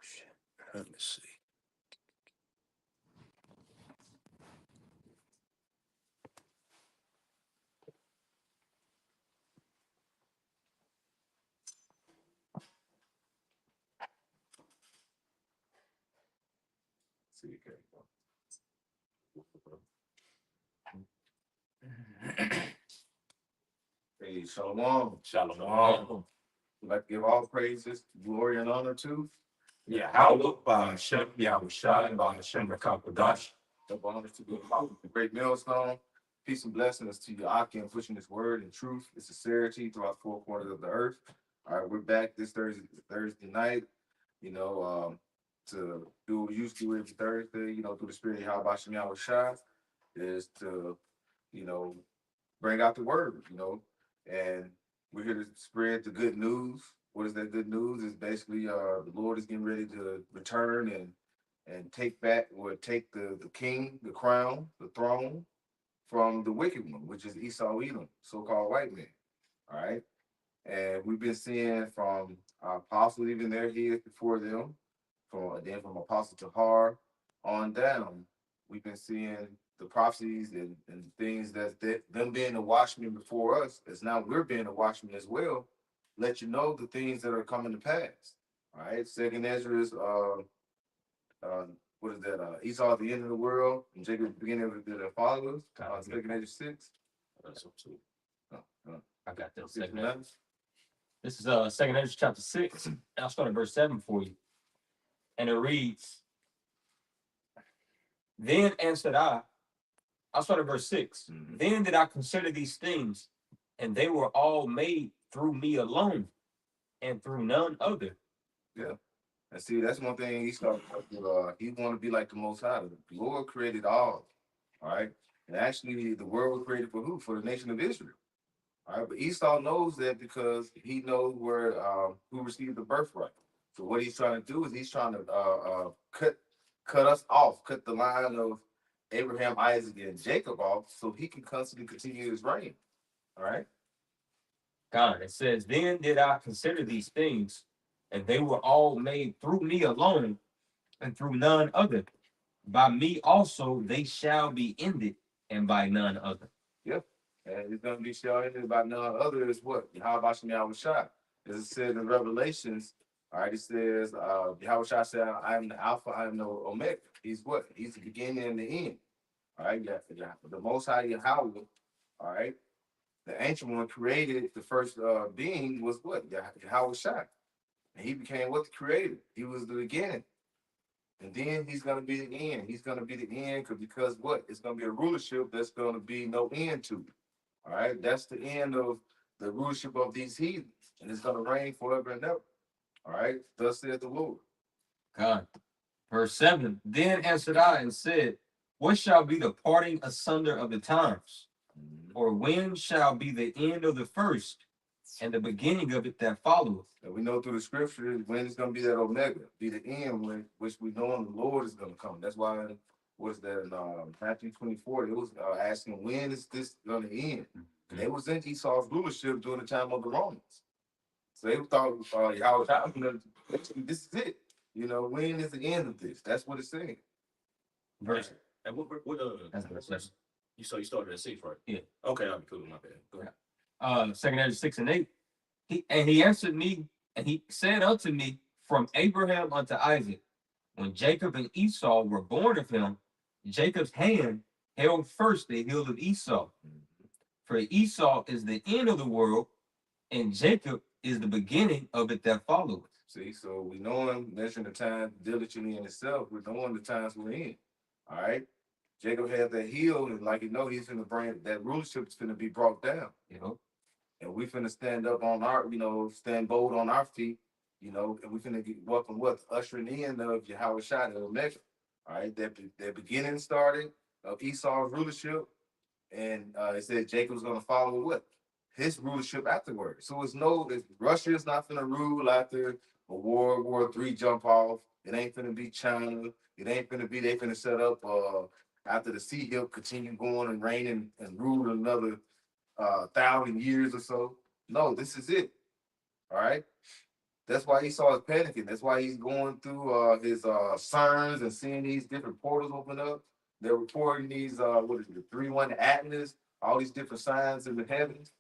shit. Let me see. Hey, shalom. Shalom. We'd like to give all praises, glory, and honor to Yeah, how look by Hashem Yahushai by Hashem Rakakadash. the honors to the great millstone. Peace and blessings to you, Aki, and pushing this word and truth and sincerity throughout the four corners of the earth. All right, we're back this Thursday night, to do what we used to do every Thursday, through the spirit of Yahweh Shem Yahushai, is to, you know, bring out the word, and we're here to spread the good news. What is that good news? Is basically the Lord is getting ready to return and take back or take the king, the crown, the throne from the wicked one, which is Esau Edom, so-called white man. All right. And we've been seeing from our apostles, even their heads before them, from Apostle Tahar on down, we've been seeing the prophecies and things that them being the watchmen before us, as now we're being the watchmen as well, let you know the things that are coming to pass. All right. Second Ezra is what is that? Esau at the end of the world, and Jacob at the beginning of the followers. Second Ezra 6. That's up to. Uh, uh, I got that. 6 and 11. This is Second Ezra chapter 6. And I'll start at verse 7 for you. And it reads, Then answered I'll start at verse 6. Mhm. Then did I consider these things, and they were all made through me alone, and through none other. Yeah. And see, that's one thing he started with. He want to be like the Most High. The Lord created all right? And actually, the world was created for who? For the nation of Israel. All right, but Esau knows that because he knows where who received the birthright. So what he's trying to do is he's trying to cut us off, cut the line of Abraham, Isaac, and Jacob off, so he can constantly continue his reign. All right. God, it says, Then did I consider these things, and they were all made through me alone, and through none other. By me also they shall be ended, and by none other. Yep. And it's going to be shown by none other is what? Yahweh Shem Yahushua. As it says in Revelations, all right, it says, Yahushua said, I am the Alpha, I am the Omega. He's what? He's the beginning and the end. All right, yeah. The Most High Yahweh, all right, the ancient one created the first being was what? Yahushua. And he became what? The creator. He was the beginning. And then he's going to be the end. He's going to be the end because what? It's going to be a rulership that's going to be no end to. All right. That's the end of the rulership of these heathens. And it's going to reign forever and ever. All right. Thus saith the Lord. God. Verse 7. Then answered I and said, What shall be the parting asunder of the times? Or when shall be the end of the first, and the beginning of it that followeth? And we know through the scriptures when it's going to be that Omega, be the end when which we know the Lord is going to come. That's why was that in Matthew 24, it was asking when is this going to end? And they was in Esau's rulership during the time of the Romans. So they thought this is it. When is the end of this? That's what it's saying. Verse. And That's verse 7. you started at 6, right? Yeah. Okay, I'll be cool. My bad. Go ahead. Second Ezra 6 and 8. He answered me, and he said unto me, From Abraham unto Isaac, when Jacob and Esau were born of him, Jacob's hand held first the heel of Esau. For Esau is the end of the world, and Jacob is the beginning of it that followeth. See, so we know him measuring the time diligently in itself. We're knowing the times we're in. All right. Jacob had that heel, and like he's gonna bring that rulership is gonna be brought down. And we finna stand up on our, stand bold on our feet, and we finna welcome what? Ushering in of Yahweh Shai, the Omega. All right, that beginning started of Esau's rulership, and it said Jacob's gonna follow what? His rulership afterwards. So Russia is not gonna rule after a World War III jump off. It ain't gonna be China. It ain't gonna be they finna set up after the Sea Hill continue going and reigning and rule another 1,000 years or so. No, this is it. All right. That's why Esau is panicking. That's why he's going through his signs and seeing these different portals open up. They're reporting these what is it, the 3-1 Atlas, all these different signs in the heavens.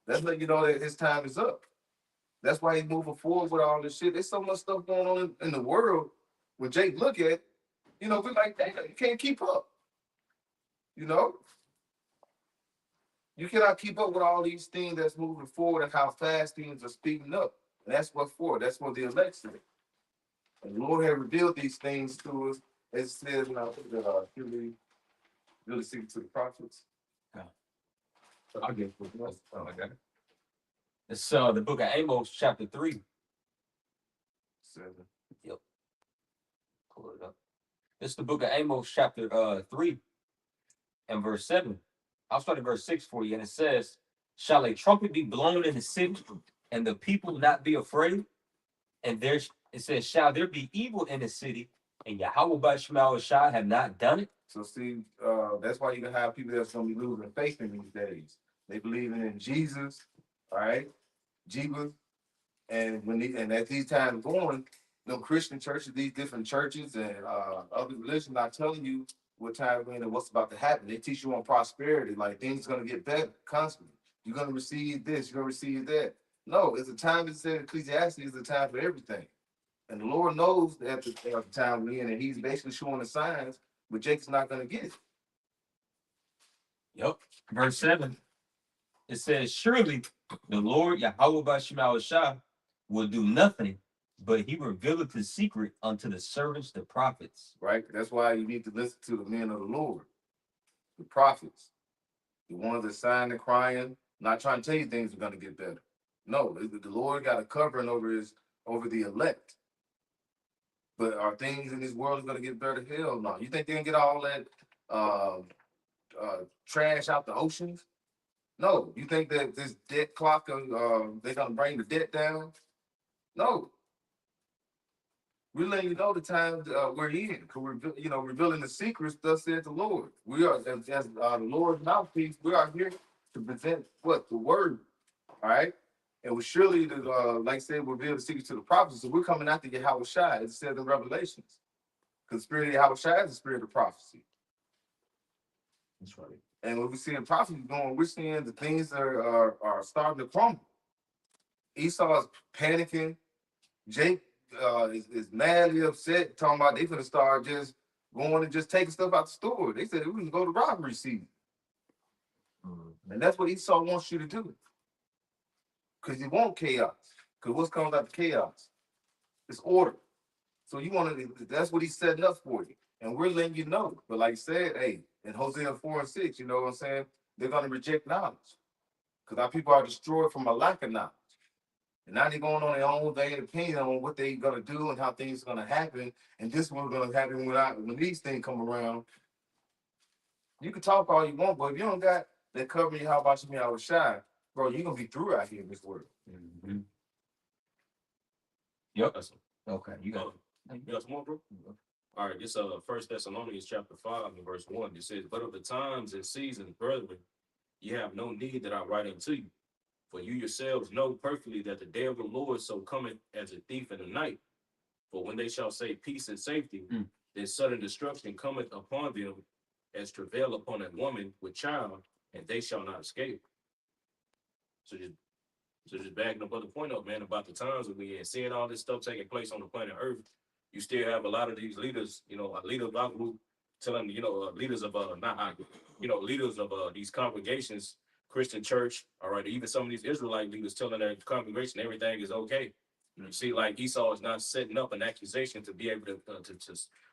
That's letting you know that his time is up. That's why he's moving forward with all this shit. There's so much stuff going on in the world. When Jake look at, you know, we're like, damn, you can't keep up. You know, you cannot keep up with all these things that's moving forward and how fast things are speeding up. And that's what for. That's what the election. And the Lord had revealed these things to us. As it says, you know, that really speaking to the prophets. I'll get it. Oh, I got it. It's the book of Amos, chapter 3. 7. Yep. Pull it up. It's the book of Amos, chapter 3, and verse 7. I'll start at verse 6 for you, and it says, "Shall a trumpet be blown in the city, and the people not be afraid? And it says, shall there be evil in the city, and Yahweh by Shema Shai have not done it?" So see, that's why you can have people that's gonna be losing faith in these days. They believing in Jesus, all right, Jesus, and as these times going, Christian churches, these different churches and other religions not telling you what time we're in and what's about to happen. They teach you on prosperity, like things gonna get better constantly. You're gonna receive this, you're gonna receive that. No, it's a time. It said Ecclesiastes is a time for everything, and the Lord knows that at the time we're in, and He's basically showing the signs. But Jacob's not gonna get it. Yep. Verse 7. It says, "Surely the Lord Yahweh by Shema Shai will do nothing, but he revealeth his secret unto the servants, the prophets." Right? That's why you need to listen to the men of the Lord, the prophets, the ones that sign and crying, not trying to tell you things are gonna get better. No, the Lord got a covering over the elect. But are things in this world gonna get better? Hell no. You think they're gonna get all that trash out the oceans? No. You think that this debt clock, they're gonna bring the debt down? No. We're letting you know the time we're in, because we're revealing the secrets. Thus said the Lord. We are as the Lord's mouthpiece. We are here to present what the word. All right, and we surely, like I said, reveal the secrets to the prophets. So we're coming after Yahweh Shai, as it says in Revelations, because the spirit of Yahweh Shai is the spirit of prophecy. That's right. And when we see the prophecy going, we're seeing the things that are starting to crumble. Esau is panicking. Jake is madly upset, talking about they gonna start just going and just taking stuff out the store. They said we can go to robbery season. And that's what Esau wants you to do. Because you want chaos. Because what's coming out of chaos? It's order. So you want to, that's what he's setting up for you. And we're letting you know. But like I said, hey, in Hosea 4 and 6, you know what I'm saying? They're going to reject knowledge. Because our people are destroyed from a lack of knowledge. And now they're going on their own vain opinion on what they're going to do and how things are going to happen. And this is what's going to happen when these things come around. You can talk all you want, but if you don't got that covering, how about you, I was shy, bro, you're going to be through out here in this world. Mm-hmm. Yep. Okay. You got some more, bro? All right, this 1 Thessalonians chapter 5 and verse 1. It says, "But of the times and seasons, brethren, you have no need that I write unto you. For you yourselves know perfectly that the day of the Lord so cometh as a thief in the night. For when they shall say peace and safety, then sudden destruction cometh upon them as travail upon a woman with child, and they shall not escape." So just backing up on the point up, man, about the times that we in, seeing all this stuff taking place on the planet Earth, you still have a lot of these leaders, a leader of our group telling, leaders of leaders of these congregations, Christian church, all right, even some of these Israelite leaders telling their congregation everything is okay. You see, like Esau is not setting up an accusation to be able to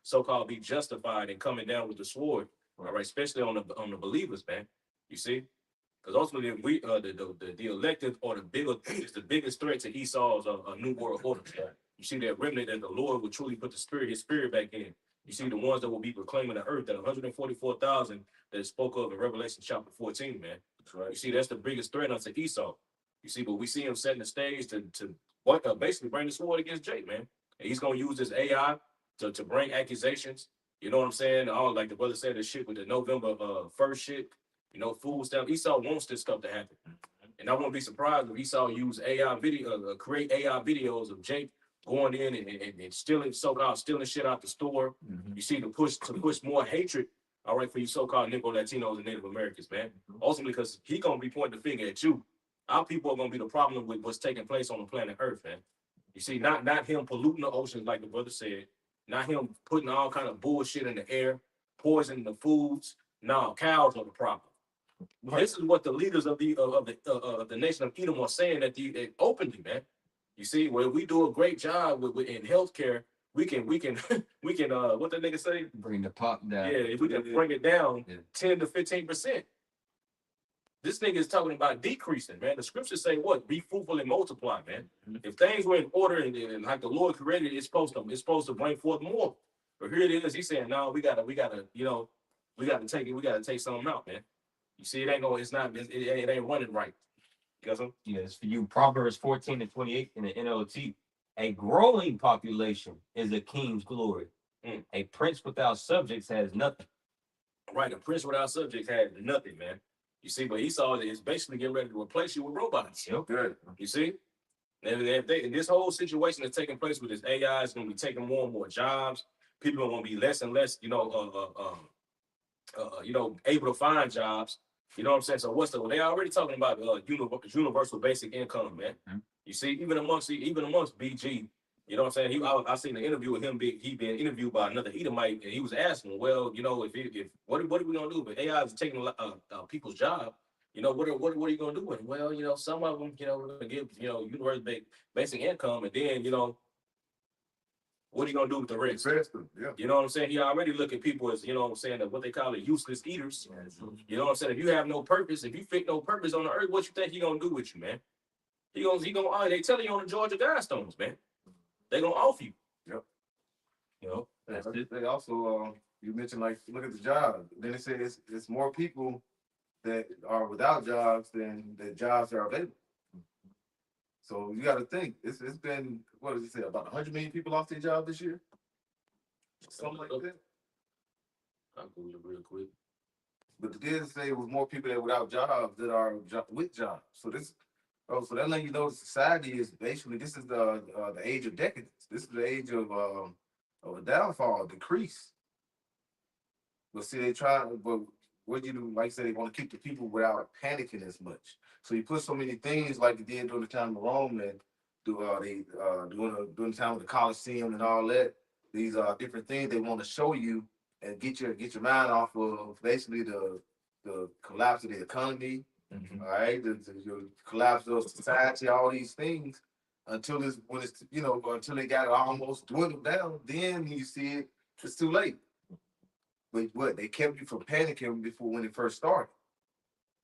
so-called be justified in coming down with the sword, all right, especially on the believers, man. You see, because ultimately we the elected or the biggest threat to Esau's new world order. You see that remnant that the Lord will truly put his spirit back in. You see the ones that will be proclaiming the earth, that 144,000 that spoke of in Revelation chapter 14, man. That's right. You see, that's the biggest threat unto Esau. You see, but we see him setting the stage to basically bring the sword against Jake, man. And he's gonna use his AI to bring accusations. You know what I'm saying? All like the brother said, this shit with the November 1st shit. Food stamp. Esau wants this stuff to happen. And I won't be surprised if Esau use AI video, create AI videos of Jake going in and stealing, so-called stealing shit out the store. You see, to push more hatred, all right, for you so-called Negro Latinos and Native Americans, man. Ultimately, because he gonna be pointing the finger at you. Our people are gonna be the problem with what's taking place on the planet Earth, man. You see, not him polluting the oceans like the brother said, not him putting all kind of bullshit in the air, poisoning the foods. No, cows are the problem. This is what the leaders of the nation of Edom are saying at the openly, man. You see, when we do a great job in healthcare, we can we can what the nigga say? Bring the pop down. Yeah, if we can bring it down Yeah. 10 to 15%. This nigga is talking about decreasing, man. The scriptures say what? Be fruitful and multiply, man. If things were in order and like the Lord created, it's supposed to bring forth more. But here it is. He's saying, no, we gotta, you know, we gotta take something out, man. You see, it ain't going, it ain't running right. You got something? Yes, for you. Proverbs 14 and 28 in the NLT. A growing population is a king's glory. A prince without subjects has nothing. Right, a prince without subjects had nothing, man. You see, but Esau is basically getting ready to replace you with robots. Yep. Good. You see? And this whole situation that's taking place with this AI is going to be taking more and more jobs. People are going to be less and less, able to find jobs. You know what I'm saying? So they already talking about universal basic income, man. You see, even amongst BG, you know what I'm saying? I seen an interview with him. He being interviewed by another Edomite, and he was asking, well, you know, if what are we gonna do? But AI is taking people's job. You know, what are you gonna do with it? Well, you know, some of them, you know, we're gonna give, you know, universal basic income, and then, you know, what are you gonna do with the rest? Yeah. You know what I'm saying? He already look at people as, you know what I'm saying, what they call it, useless eaters. You know what I'm saying? If you have no purpose, if you fit no purpose on the earth, what you think he gonna do with you, man? He gonna they telling you on the Georgia Guidestones, man. They gonna off you. Yep. You know, That's it. They also, you mentioned, like, look at the job. Then it says it's more people that are without jobs than the jobs that are available. So you got to think, it's been, what does it say, about 100 million people lost their job this year? Something like that. I'll Google it real quick. But it did say it was more people that without jobs that are with jobs. So so that letting you know society is basically, this is the age of decadence. This is the age of a downfall, decrease. But see, but what you do, like I said, they want to keep the people without panicking as much. So you put so many things like they did during the time of Rome and during the time of the Colosseum and all that. These are different things they want to show you and get your mind off of basically the collapse of the economy, all right, the collapse of society, all these things until until they got it almost dwindled down. Then you see it's too late. But what they kept you from panicking before when it first started.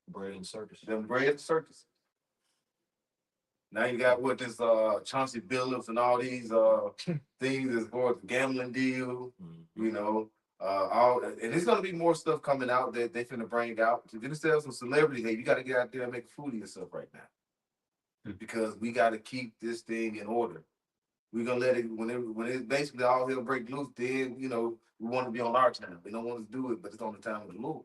Bread and circus. Them bread circus. Now you got what this Chauncey Billups and all these things as far as the gambling deal, you know. And there's gonna be more stuff coming out that they finna bring out. To get sell some celebrities, hey, you gotta get out there and make a fool of yourself right now. Because we gotta keep this thing in order. We're gonna let it when it basically all hell break loose, then we want to be on our time. We don't want to do it, but it's on the time of the Lord.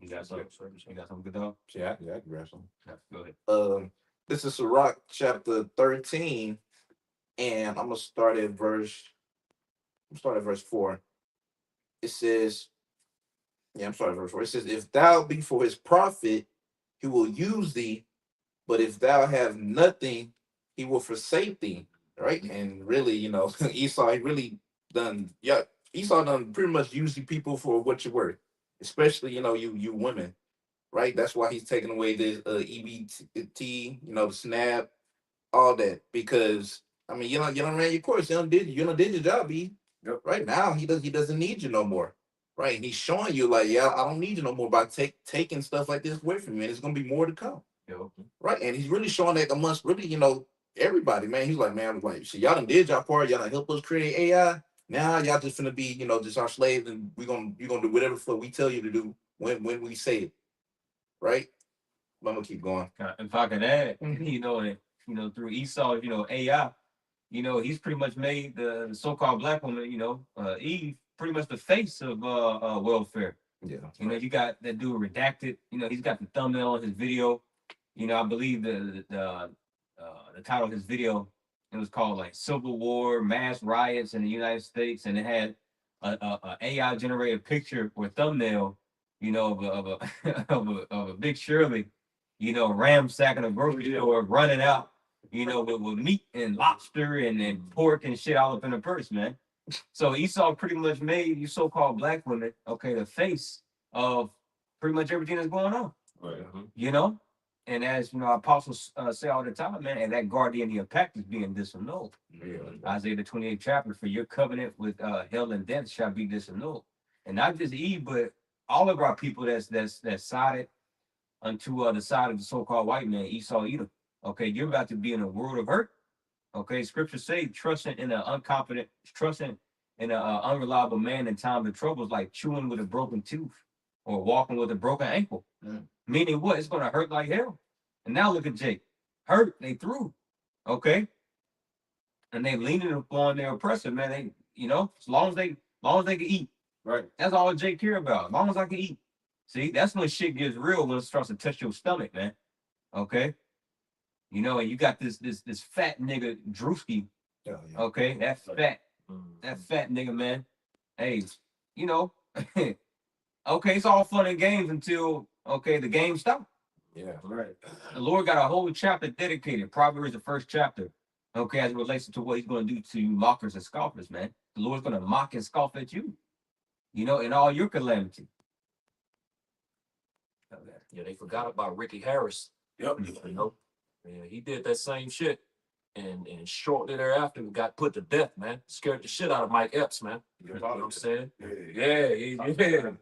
You got something good though? Yeah, I can grab some. Go ahead. This is Sirach chapter 13, and I'm gonna start at verse 4. It says, I'm sorry, verse 4. It says, if thou be for his profit, he will use thee, but if thou have nothing, he will forsake thee. Right? And really, Esau Esau done pretty much use you people for what you're worth, especially, you women. Right, that's why he's taking away the EBT, the SNAP, all that, because you don't ran your course, you don't did your job, E. Yep. Right now he doesn't need you no more. Right, and he's showing you like, yeah, I don't need you no more by taking stuff like this away from you, and it's gonna be more to come. Yep. Right, and he's really showing that amongst really, everybody, man. He's like, man, see, y'all done did y'all part, y'all done help us create AI. Now y'all just gonna be, just our slaves, and you're gonna do whatever we tell you to do when we say it. Right, but I'm gonna keep going. If I could add, through Esau, AI, he's pretty much made the so-called black woman, Eve, pretty much the face of welfare. Yeah. You know, you got that dude redacted. You know, he's got the thumbnail on his video. You know, I believe the title of his video, it was called like Civil War, Mass Riots in the United States, and it had a AI generated picture or thumbnail, you know, of a Big Shirley, you know, ransacking a grocery store, running out, you know, with meat and lobster and pork and shit all up in the purse, man. So Esau pretty much made you so-called black women, okay, the face of pretty much everything that's going on, Right. you know? And as you know, apostles say all the time, man, and that guardian pact is being disannulled. Yeah. Isaiah the 28th chapter, for your covenant with hell and death shall be disannulled. And not just Eve, but all of our people that's sided unto the side of the so-called white man, Esau Edom. Okay, you're about to be in a world of hurt. Okay, scriptures say trusting in an unconfident, trusting in an unreliable man in time of trouble is like chewing with a broken tooth or walking with a broken ankle. Meaning what? It's gonna hurt like hell. And now look at Jake. Hurt, they threw. Okay. And they leaning upon their oppressor, man. They, you know, as long as they can eat. Right. That's all Jake care about. As long as I can eat. See, that's when shit gets real, when it starts to touch your stomach, man. Okay. You know, and you got this fat nigga Drewski. Yeah. Okay, that fat nigga, man. Hey, you know, okay, it's all fun and games until the game stops. Yeah. Right. The Lord got a whole chapter dedicated. Proverbs the first chapter. Okay, as it relates to what he's going to do to mockers and scoffers, man. The Lord's going to mock and scoff at you. You know, in all your calamity. Yeah, they forgot about Ricky Harris. Yep. You know, yeah, he did that same shit, and shortly thereafter got put to death. Man, scared the shit out of Mike Epps, man. You know what I'm saying? Yeah.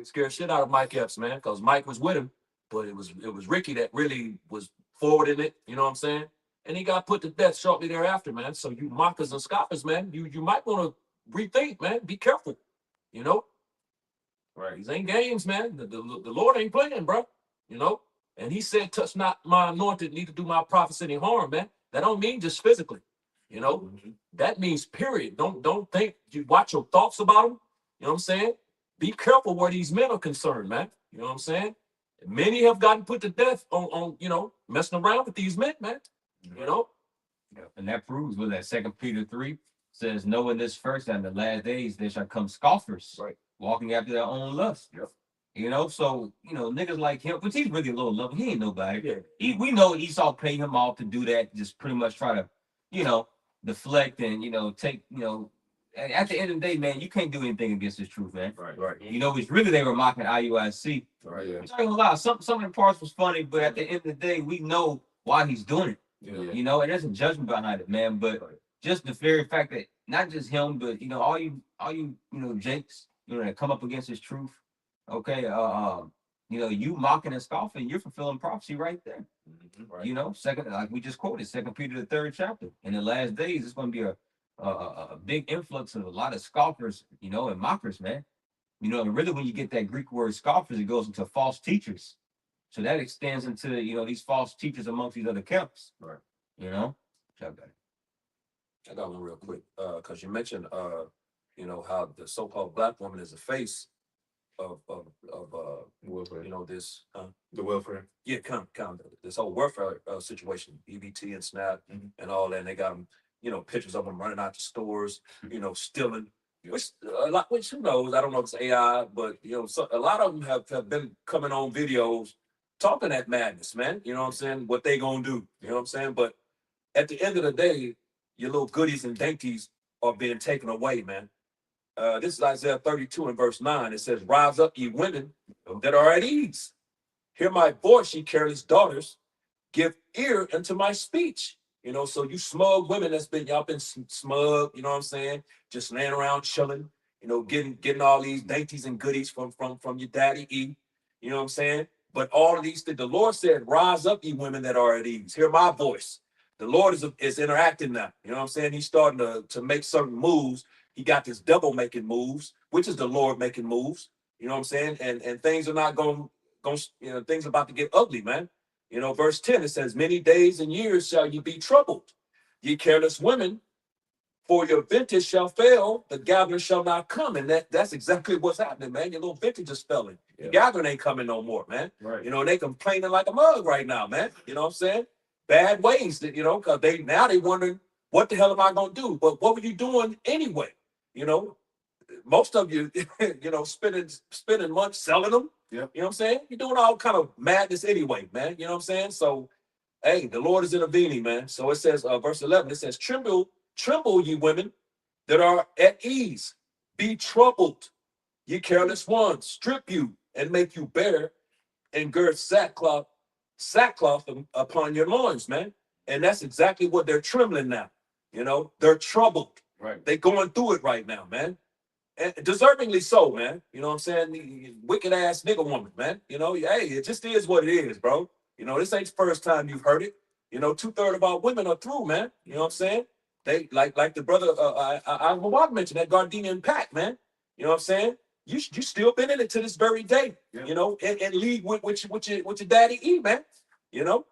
Scared shit out of Mike Epps, man, because Mike was with him, but it was Ricky that really was forwarding it. You know what I'm saying? And he got put to death shortly thereafter, man. So you mockers and scoffers, man, you might want to rethink, man. Be careful. You know. Right. These ain't games, man. The Lord ain't playing, bro. You know? And he said, touch not my anointed, neither do my prophets any harm, man. That don't mean just physically. You know? That means period. Don't think, you watch your thoughts about them. You know what I'm saying? Be careful where these men are concerned, man. You know what I'm saying? Many have gotten put to death on you know, messing around with these men, man. You know? Yeah. And that proves with that 2 Peter 3 says, knowing this first, and the last days there shall come scoffers. Right. Walking after their own lust. Yep. You know, so you know, niggas like him, which he's really a little lover. He ain't nobody. Yeah. We know Esau paid him off to do that, just pretty much try to, you know, deflect and you know, take, you know, at the end of the day, man, you can't do anything against this truth, man. Right. You know, it's really they were mocking IUIC. Right. Yeah. Which I ain't gonna lie, some of the parts was funny, but at the end of the day, we know why he's doing it. Yeah. You know, and there's a judgment behind it, man. But just the very fact that not just him, but you know, all you know, Jakes, you know, that come up against his truth. Okay, you know, you mocking and scoffing, you're fulfilling prophecy right there. Right. You know, second, like we just quoted, 2 Peter the 3rd chapter. In the last days, it's going to be a big influx of a lot of scoffers, you know, and mockers, man. You know, and really, when you get that Greek word scoffers, it goes into false teachers. So that extends into, you know, these false teachers amongst these other camps. Right. You know, I got one real quick, because you mentioned, you know, how the so-called black woman is a face of Welfare. you know, this, The welfare. yeah, kind of this whole warfare situation, EBT and SNAP and all that. And they got them, you know, pictures of them running out the stores, you know, stealing. Which who knows? I don't know if it's AI, but you know, a lot of them have been coming on videos talking that madness, man. You know what I'm saying? What they gonna do? You know what I'm saying? But at the end of the day, your little goodies and dainties are being taken away, man. This is Isaiah 32 and verse 9. It says, rise up, ye women that are at ease. Hear my voice, ye careless daughters. Give ear unto my speech. You know, so you smug women y'all been smug, you know what I'm saying? Just laying around chilling, you know, getting all these dainties and goodies from your daddy E. You know what I'm saying? But all of these things, the Lord said, rise up, ye women that are at ease. Hear my voice. The Lord is interacting now. You know what I'm saying? He's starting to make certain moves. He got this devil making moves, which is the Lord making moves. You know what I'm saying? And things are not going, you know, things are about to get ugly, man. You know, verse 10, it says, many days and years shall you be troubled. Ye careless women, For your vintage shall fail, the gathering shall not come. And that's exactly what's happening, man. Your little vintage is failing. The gathering ain't coming no more, man. Right. You know, and they complaining like a mug right now, man. You know what I'm saying? Bad ways that, you know, because they wondering, what the hell am I gonna do? But what were you doing anyway? You know, most of you, you know, spending months selling them. Yep. You know what I'm saying? You're doing all kind of madness anyway, man. You know what I'm saying? So, hey, the Lord is intervening, man. So it says, verse 11, it says, tremble, ye women that are at ease. Be troubled, ye careless ones. Strip you and make you bare, and gird sackcloth upon your loins, man. And that's exactly what they're trembling now. You know, they're troubled. Right. They're going through it right now, man. And deservingly so, man. You know what I'm saying? The wicked ass nigga woman, man. You know, hey, it just is what it is, bro. You know, this ain't the first time you've heard it. You know, 2/3 of our women are through, man. You know what I'm saying? They like the brother I mentioned, that Gardenian pack, man. You know what I'm saying? You still been in it to this very day. Yeah. You know, and lead with your daddy E, man. You know,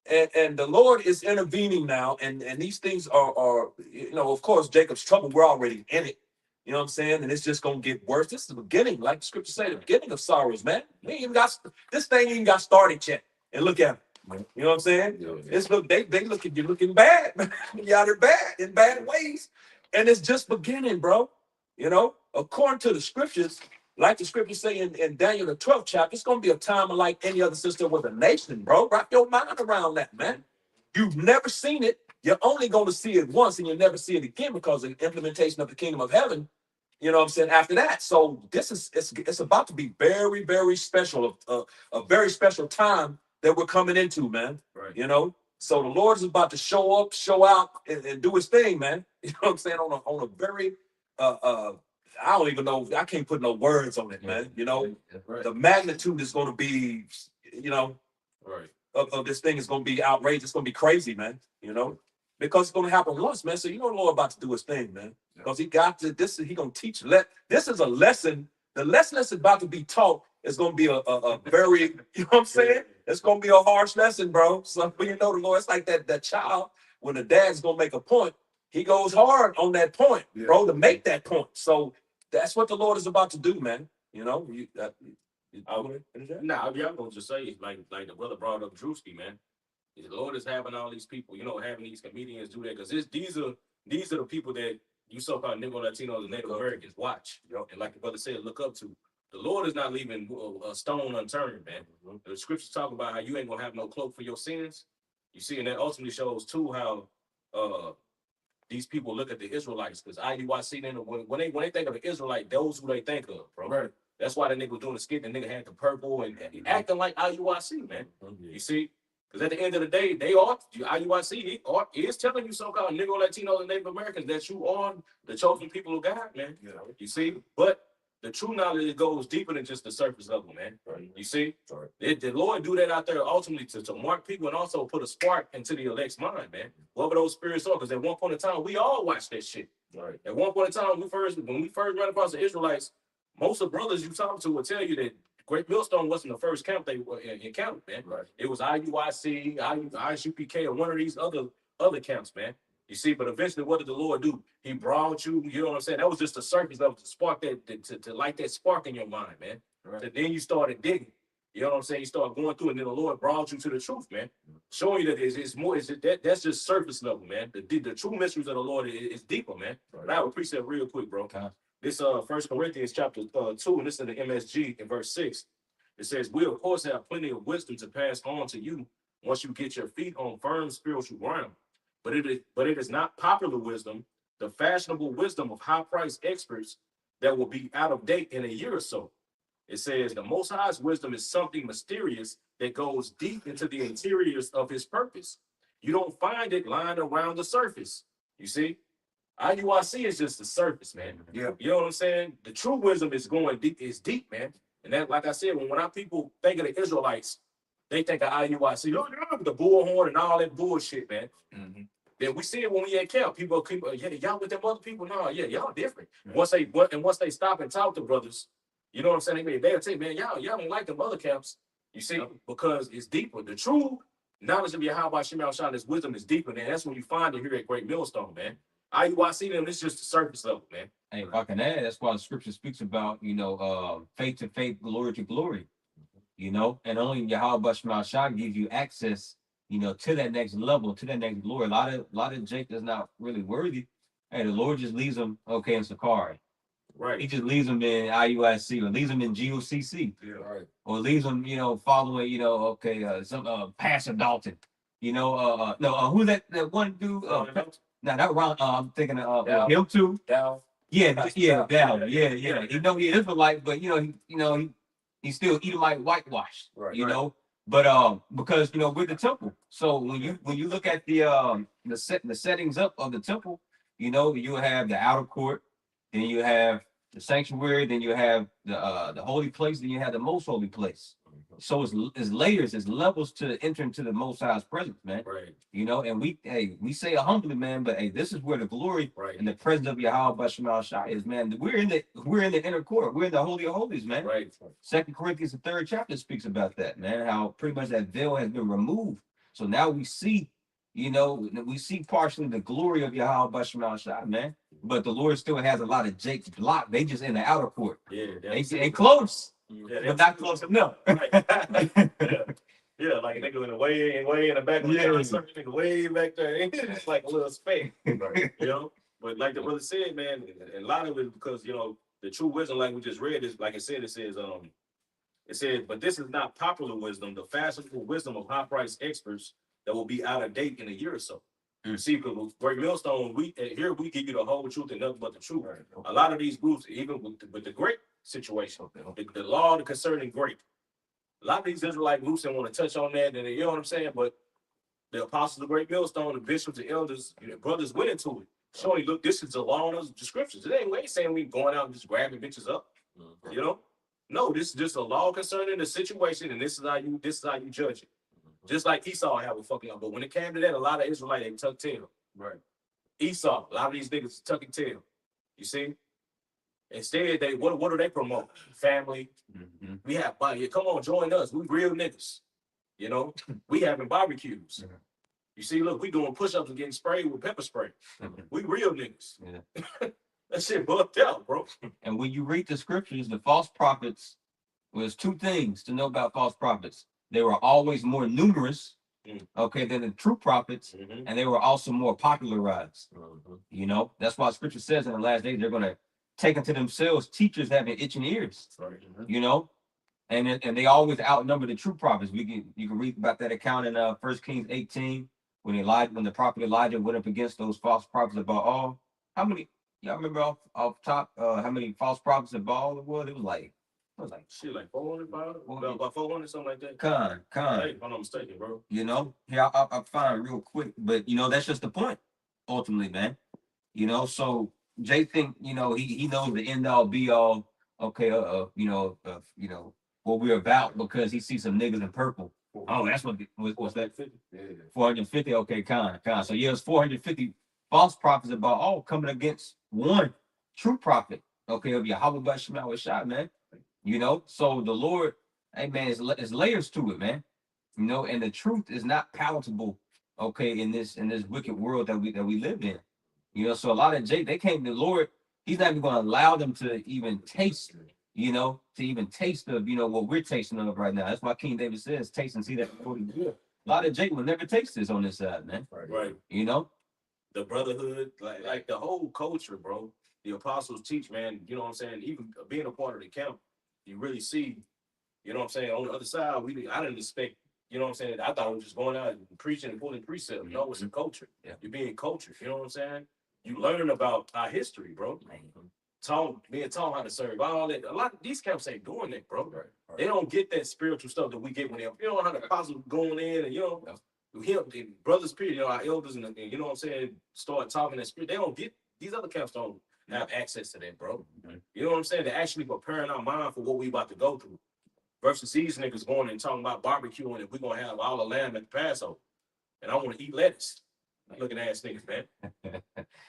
and the Lord is intervening now, and these things are you know, of course, Jacob's trouble. We're already in it. You know what I'm saying? And it's just gonna get worse. This is the beginning, like the scripture say, the beginning of sorrows, man. We ain't even got this thing even got started yet. And look at it. You know what I'm saying? Yeah. It's they look at you looking bad, man. Yeah, they're bad in bad ways. And it's just beginning, bro. You know, according to the scriptures, like the scriptures say in Daniel the 12th chapter, it's gonna be a time like any other sister with a nation, bro. Wrap your mind around that, man. You've never seen it. You're only going to see it once, and you'll never see it again because of the implementation of the kingdom of heaven. You know what I'm saying? After that, so this is it's about to be very, very special, a very special time that we're coming into, man. Right. You know, so the Lord is about to show up, show out, and do His thing, man. You know what I'm saying? On a very I don't even know. I can't put no words on it, man. You know, Right. the magnitude is going to be, you know, Right. of this thing is going to be outrageous. It's going to be crazy, man. You know, because it's going to happen once, man. So you know the Lord about to do His thing, man. Because He got to this. He going to teach. This is a lesson. The lesson that's about to be taught is going to be a very, you know what I'm saying? It's going to be a harsh lesson, bro. So you know the Lord. It's like that child when the dad's going to make a point. He goes hard on that point, bro, to make that point. So that's what the Lord is about to do, man. You know, Nah, I'm gonna just say, like the brother brought up Drewski, man. The Lord is having all these people, you know, having these comedians do that because these are the people that you so-called Negro Latinos and Native Americans watch, you know, and like the brother said, look up to. The Lord is not leaving a stone unturned, man. The scriptures talk about how you ain't gonna have no cloak for your sins. You see, and that ultimately shows too how these people look at the Israelites, because IUIC, when they think of the Israelite, those who they think of, bro. Right. That's why the nigga was doing the skit. The nigga had the purple and acting like IUIC, man. You see, because at the end of the day, IUIC is telling you so-called Negro, Latinos, and Native Americans that you are the chosen people of God, man. Yeah. You see, but the true knowledge goes deeper than just the surface level, man. Right. You see, Right. the Lord do that out there ultimately to mark people and also put a spark into the elect's mind, man. Whatever those spirits are, because at one point in time, we all watched that shit. Right. At one point in time, when we first ran across the Israelites, most of the brothers you talk to will tell you that Great Millstone wasn't the first camp they encountered, man. Right. It was IUIC, ISUPK, or one of these other camps, man. You see, but eventually, what did the Lord do? He brought you, you know what I'm saying? That was just the surface level to spark to light that spark in your mind, man. Right. And then you started digging. You know what I'm saying? You start going through, and then the Lord brought you to the truth, man. Showing you that it's more. That's just surface level, man. The true mysteries of the Lord is deeper, man. Right. Now, we preach that real quick, bro. This 1 Corinthians chapter 2, and this is in the MSG in verse 6. It says, we of course have plenty of wisdom to pass on to you once you get your feet on firm spiritual ground. But it is not popular wisdom, the fashionable wisdom of high-priced experts that will be out of date in a year or so. It says the Most High's wisdom is something mysterious that goes deep into the interiors of His purpose. You don't find it lying around the surface. You see? IUIC is just the surface, man. Yeah. You know what I'm saying? The true wisdom is going deep, man. And that, like I said, when our people think of the Israelites, they think of IUIC, the bullhorn and all that bullshit, man. Mm-hmm. Then we see it when we at camp. People, yeah, y'all with them other people? No, yeah, y'all different. Mm-hmm. Once they stop and talk to brothers, you know what I'm saying? They'll tell you, man, y'all don't like them other camps. You see, because it's deeper. The true knowledge of Yahweh Shem Shah, this wisdom is deeper, and that's when you find it here at Great Millstone, man. IUIC them, it's just the surface level, man. Hey, if I can add, that's why the scripture speaks about, faith to faith, glory to glory, and only Yahweh Shema Shah gives you access, to that next level, to that next glory. A lot of Jake is not really worthy. Hey, the Lord just leaves them, in Sakari. He Right. just leaves them in IUIC or leaves them in GOCC Yeah. Right. or leaves them, following, some Pastor Dalton. No, who's that one dude? No, not Ron. I'm thinking of Dow. him too. Down. Yeah, Pastor yeah, Dow. Dow. Yeah. He know he Israelite, but he's still Edomite whitewashed. Right. But because we're the temple. So when you look at the settings up of the temple, you have the outer court, then you have the sanctuary, then you have the holy place, then you have the most holy place. So it's layers, it's levels to enter into the Most High's presence, man. Right. And we say it humbly, man, but hey, this is where the glory Right. and the presence of Yahweh Shemal Shah is, man. We're in the inner court. We're in the Holy of Holies, man. Right. 2 Corinthians, the 3rd chapter speaks about that, man. How pretty much that veil has been removed. So now we see, partially the glory of Yahweh Shemal Shah, man. But the Lord still has a lot of Jake's block. They just in the outer court. Yeah. They close, Yeah, but not close enough. Yeah, like a nigga in the way in the back of the nigga way back there. It's like a little space. Right. But like the brother said, man, and a lot of it because the true wisdom, like we just read, is like I said, it says, but this is not popular wisdom, the fashionable wisdom of high price experts that will be out of date in a year or so. See, because with Great Millstone, we give you the whole truth and nothing but the truth. Right. A lot of these groups, even with the great situation, the law concerning great. A lot of these Israelite groups don't want to touch on that, and you know what I'm saying? But the apostles of Great Millstone, the bishops, the elders, brothers went into it. Showing, look, this is the law and the scriptures. It ain't saying we going out and just grabbing bitches up. No, this is just a law concerning the situation, and this is how you judge it. Just like Esau had with fucking up. But when it came to that, a lot of Israelites, they tucked tail. Right. Esau, a lot of these niggas tucking tail. You see? Instead, what do they promote? Family. Mhm. We have come on, join us. We real niggas. We having barbecues. Mhm. You see, look, we doing push-ups and getting sprayed with pepper spray. We real niggas. Yeah. That shit bugged out, bro. And when you read the scriptures, the false prophets, was two things to know about false prophets. They were always more numerous, than the true prophets, and they were also more popularized. That's why scripture says in the last days they're going to take unto themselves teachers having itching ears. Right. And they always outnumber the true prophets. You can read about that account in 1 Kings 18 when the prophet Elijah went up against those false prophets of Baal. How many y'all remember off top how many false prophets of Baal it was? It was like shit, like 400, about 400, something like that. Con. Hey, if I'm not mistaken, bro. Here I'll find real quick, but that's just the point, ultimately, man. So Jay think he knows the end all be all. What we're about because he sees some niggas in purple. Oh, that's what's that? 450. Okay, con. So yeah, it's 450 false prophets about all coming against one true prophet. Okay, of Yahweh Shema Shah, man. So the Lord, hey man, it's layers to it, man. And the truth is not palatable, in this wicked world that we live in. So a lot of they came to the Lord, he's not even going to allow them to even taste, of what we're tasting of right now. That's why King David says, taste and see that good. A lot of Jake will never taste this on this side, man. Right. The brotherhood, like the whole culture, bro. The apostles teach, man, you know what I'm saying? Even being a part of the camp, you really see, you know what I'm saying? On the other side, I didn't expect, you know what I'm saying? I thought it was just going out and preaching and pulling precepts. No, it's a culture. Yeah. You're being cultured, you know what I'm saying? You learn about our history, bro. Being taught how to serve, all that. A lot of these camps ain't doing that, bro. Right. They don't get that spiritual stuff that we get when they, how the apostles going in and, the brothers, period, our elders, and you know what I'm saying, start talking that spirit. They don't get, these other camps don't have access to that, bro. You know what I'm saying? They're actually preparing our mind for what we about to go through. Versus these niggas going and talking about barbecuing and we're going to have all the lamb at the Passover. And I want to eat lettuce. Looking ass niggas, man.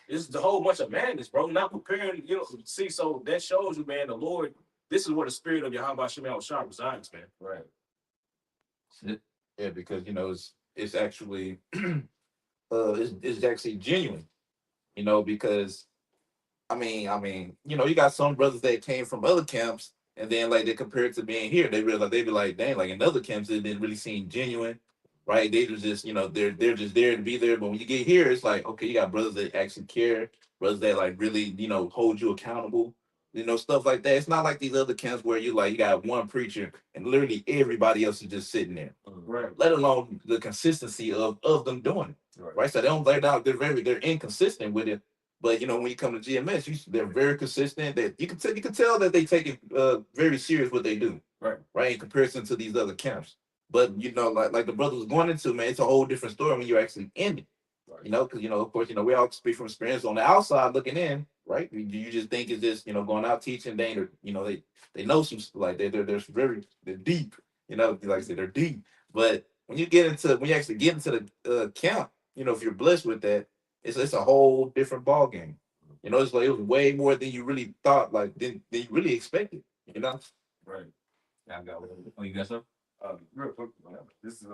This is a whole bunch of madness, bro. Not preparing, see, so that shows you, man, the Lord, this is where the spirit of Yahweh Shema Shah resides, man. Right. Yeah, because it's actually it's actually genuine. you know, because you know, you got some brothers that came from other camps, and then like they compare it to being here, they realize they be like, dang, like in other camps, it didn't really seem genuine, right? They was just, you know, they're just there to be there. But when you get here, it's like, okay, you got brothers that actually care, brothers that like really, you know, hold you accountable, you know, stuff like that. It's not like these other camps where you like you got one preacher and literally everybody else is just sitting there. Right. Let alone the consistency of them doing it. Right. Right. So they don't they're inconsistent with it. But you know, when you come to GMS, they're very consistent. That you can tell that they take it very serious what they do. Right. Right. In comparison to these other camps. But you know, like the brother was going into, man, it's a whole different story when you're actually in it. Right. You know, because you know, of course, you know, we all speak from experience on the outside looking in, right? You just think it's just, you know, going out teaching, you know, they know some like they're deep, you know, like I said, they're deep. But when you actually get into the camp, you know, if you're blessed with that, it's a whole different ball game. You know, it's like it was way more than you really thought, like than you really expected. You know, Right. I got one. Oh, you got some? Real quick, this is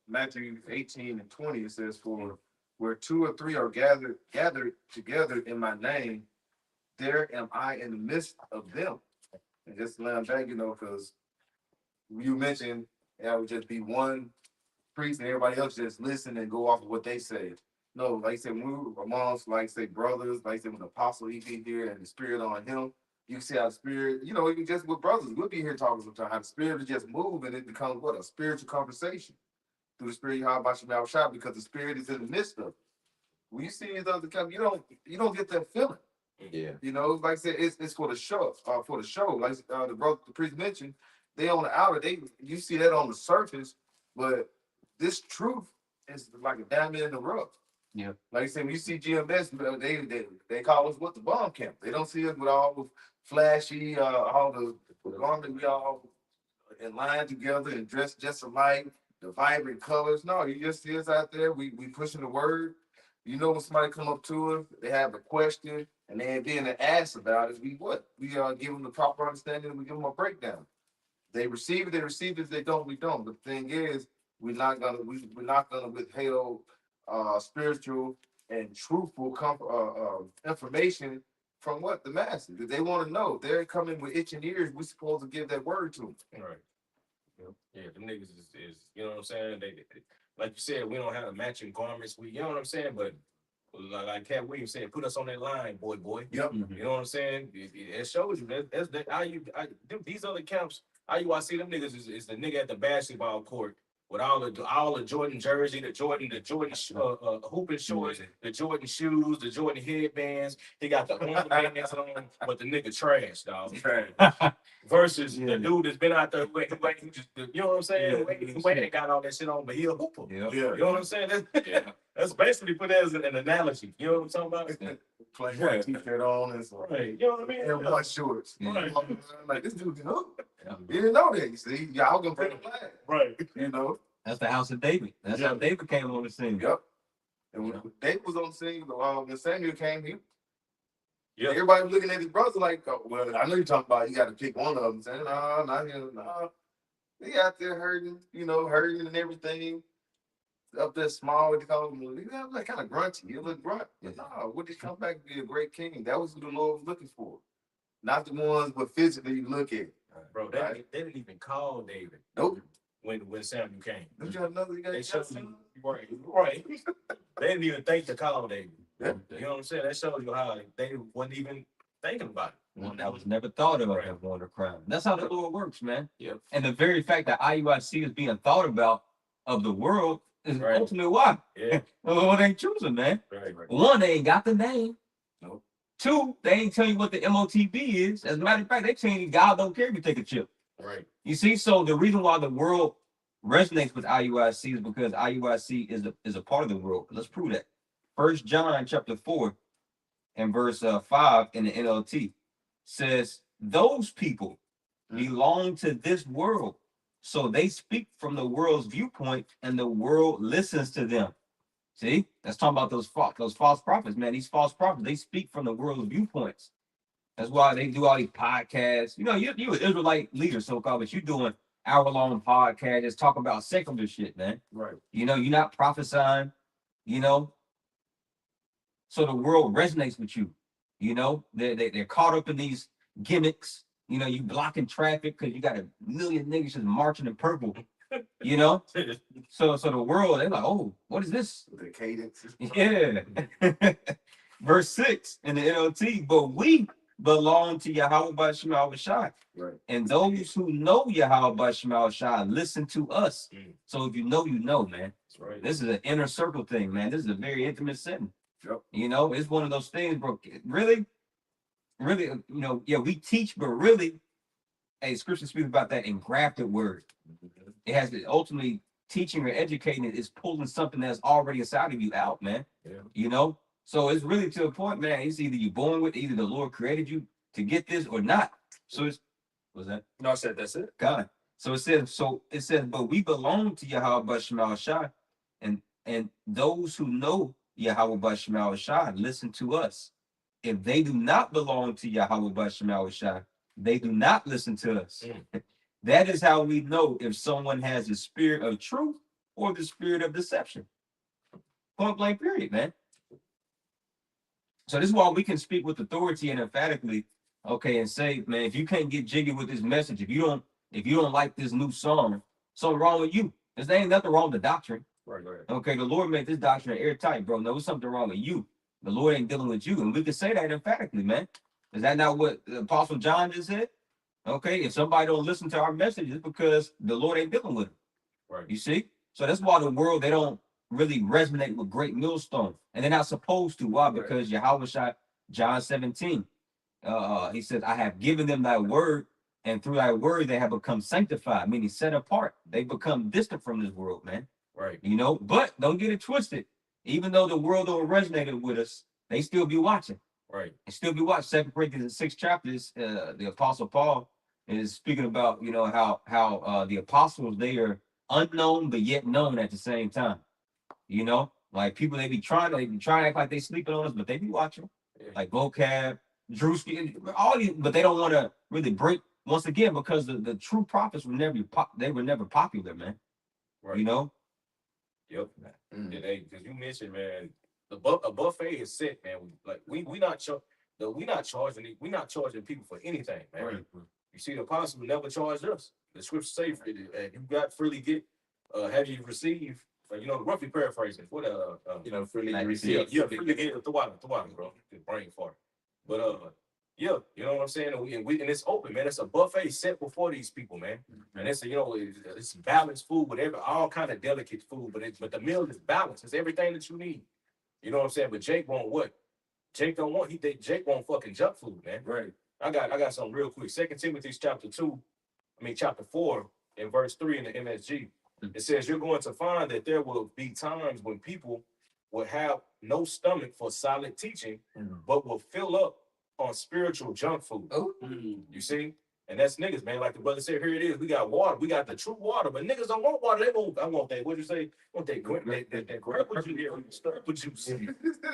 Matthew 18 and 20. It says, "For where two or three are gathered together in my name, there am I in the midst of them." And just land back, you know, because you mentioned that would just be one priest and everybody else just listen and go off of what they say. No, like I said, when we were amongst, like I say, brothers, like I said, when the apostle he be here and the spirit on him, you can see how the spirit, you know, even just with brothers, we'll be here talking sometimes, how the spirit will just move and it becomes what? A spiritual conversation through the spirit, how about you shop, because the spirit is in the midst of it. When you see these other come, you don't get that feeling. yeah, You know, like I said, it's for the show, Like the brother, the priest mentioned, they on the outer, you see that on the surface, but this truth is like a diamond in the rough. Yeah. Like I said, when you see GMS, they call us what, the bomb camp. They don't see us with all the flashy, all the garment, we all in line together and dressed just alike, the vibrant colors. No, you just see us out there. We pushing the word. You know, when somebody come up to us, they have a question, and they being asked about it. We what? We give them the proper understanding, and we give them a breakdown. They receive it. They receive it. If they don't, we don't. The thing is, we're not gonna withhold spiritual and truthful information from what the masses. If they want to know, they're coming with itching ears. We're supposed to give that word to them. Right. Yeah, them niggas is you know what I'm saying? They like you said, we don't have matching garments. We, you know what I'm saying? But like Cat Williams said, put us on that line, boy. Yep. You know what I'm saying? It shows you that these other camps, IUIC, them niggas is the nigga at the basketball court with all the Jordan jersey, the Jordan hooping shorts, the Jordan shoes, the Jordan headbands. He got the ornaments on, but the nigga trash, dog. Versus the dude that's been out there who just, you know what I'm saying? Who ain't got all that shit on, but he a hooper. Yeah. You know what I'm saying? That's basically put that as an analogy. You know what I'm talking about? Playing Right. t-shirt on and so Right. You know what I mean? and white shorts. Right. Like this dude can hoop. Yeah. You didn't know that. You see, y'all gonna play the flag. Right. You know. That's the house of David. That's how David came on the scene. Yep. And when David was on the scene, when Samuel came, Yeah. everybody was looking at his brother like, oh, well, I know you're talking about you got to pick one of them. Saying, no, not him. No. He out there hurting, hurting and everything. Up there small, what they call him, like kind of grunty. He look grunt. But no, would he come back and be a great king? That was what the Lord was looking for. Not the ones but physically you look at. Bro, they didn't even call David. Nope. When Samuel came. Don't you have another guy? They showed you, right. They didn't even think to call David. Yeah. You know what I'm saying? That shows you how they wasn't even thinking about it. One that was never thought of Right. as one of the crown. That's how the Lord works, man. Yep. And the very fact that IUIC is being thought about of the world is Right. ultimately why. Yeah. The Lord ain't choosing, man. Right. One, they ain't got the name. Nope. Two, they ain't telling you what the MOTB is. As a matter of fact, they telling you God don't care if you take a chip. Right. You see, so the reason why the world resonates with IUIC is because IUIC is a part of the world. Let's prove that. 1 John chapter 4 and verse 5 in the NLT says, those people belong to this world. So they speak from the world's viewpoint and the world listens to them. See, that's talking about those false prophets, man. These false prophets, they speak from the world's viewpoints. That's why they do all these podcasts. You an Israelite leader, so-called, but you doing hour-long podcasts, just talking about secular shit, man. Right. You're not prophesying, so the world resonates with you. You know, they're caught up in these gimmicks. You know, you blocking traffic because you got a million niggas just marching in purple. You know, so the world, they're like, oh, what is this? With the cadence. Yeah. Verse 6 in the NLT, but we belong to Yahweh by Shema Shai. Right. And those who know Yahweh by Shema Shai listen to us. So if you know, you know, man. That's right. This is an inner circle thing, man. This is a very intimate setting. Yep. You know, it's one of those things, bro. Really, you know, yeah, we teach, but really, hey, scripture speaks about that engrafted word. It has to ultimately teaching or educating is pulling something that's already inside of you out, man. Yeah. You know, so it's really to a point, man. It's either you born with, either the Lord created you to get this or not. So it's was that No, I said that's it. God. So it says, but we belong to Yahweh Bashmal Shai, and those who know Yahweh Bashmal Shai listen to us. If they do not belong to Yahweh Bashmal Shai, they do not listen to us. That is how we know if someone has the spirit of truth or the spirit of deception. Point blank, period, man. So this is why we can speak with authority and emphatically, okay, and say, man, if you can't get jiggy with this message, if you don't like this new song, something wrong with you. There's ain't nothing wrong with the doctrine. Right. Okay, the Lord made this doctrine airtight, bro. No, there's something wrong with you. The Lord ain't dealing with you. And we can say that emphatically, man. Is that not what the Apostle John just said? Okay, if somebody don't listen to our message, it's because the Lord ain't dealing with them. Right. You see? So that's why the world, they don't really resonate with Great Millstone. And they're not supposed to. Why? Because Yahweh shot John 17. He says, I have given them thy word, and through thy word they have become sanctified, meaning set apart. They become distant from this world, man. Right. You know, but don't get it twisted. Even though the world don't resonate with us, they still be watching. Right. And still be watching. 2 Corinthians 6 chapters, the Apostle Paul is speaking about, you know, how the apostles, they are unknown but yet known at the same time. You know, like people they be trying to act like they sleeping on us, but they be watching. Yeah. Like Vocab, Drewski, all these, but they don't want to really break once again because the true prophets were never popular, man. Right. You know. Yep. And because you mentioned, man, a buffet is set, man. We not charging people for anything, man. Right. You see, the apostle never charged us. The scriptures say, you got freely get, have you received, you know, roughly paraphrasing. What You know, freely Like, receive. yeah, freely get the water, bro. Good brain fart. But yeah, you know what I'm saying? And it's open, man. It's a buffet set before these people, man. And it's it's balanced food, whatever, all kind of delicate food, but the meal is balanced. It's everything that you need. You know what I'm saying? But Jake won't what? Jake won't fucking junk food, man. Right. I got something real quick. 2 Timothy chapter 4 and verse 3 in the MSG. It says you're going to find that there will be times when people will have no stomach for solid teaching, but will fill up on spiritual junk food. Oh. You see? And that's niggas, man. Like the brother said, here it is. We got water. We got the true water, but niggas don't want water. They want, I want that. What'd you say? Want that grapple juice.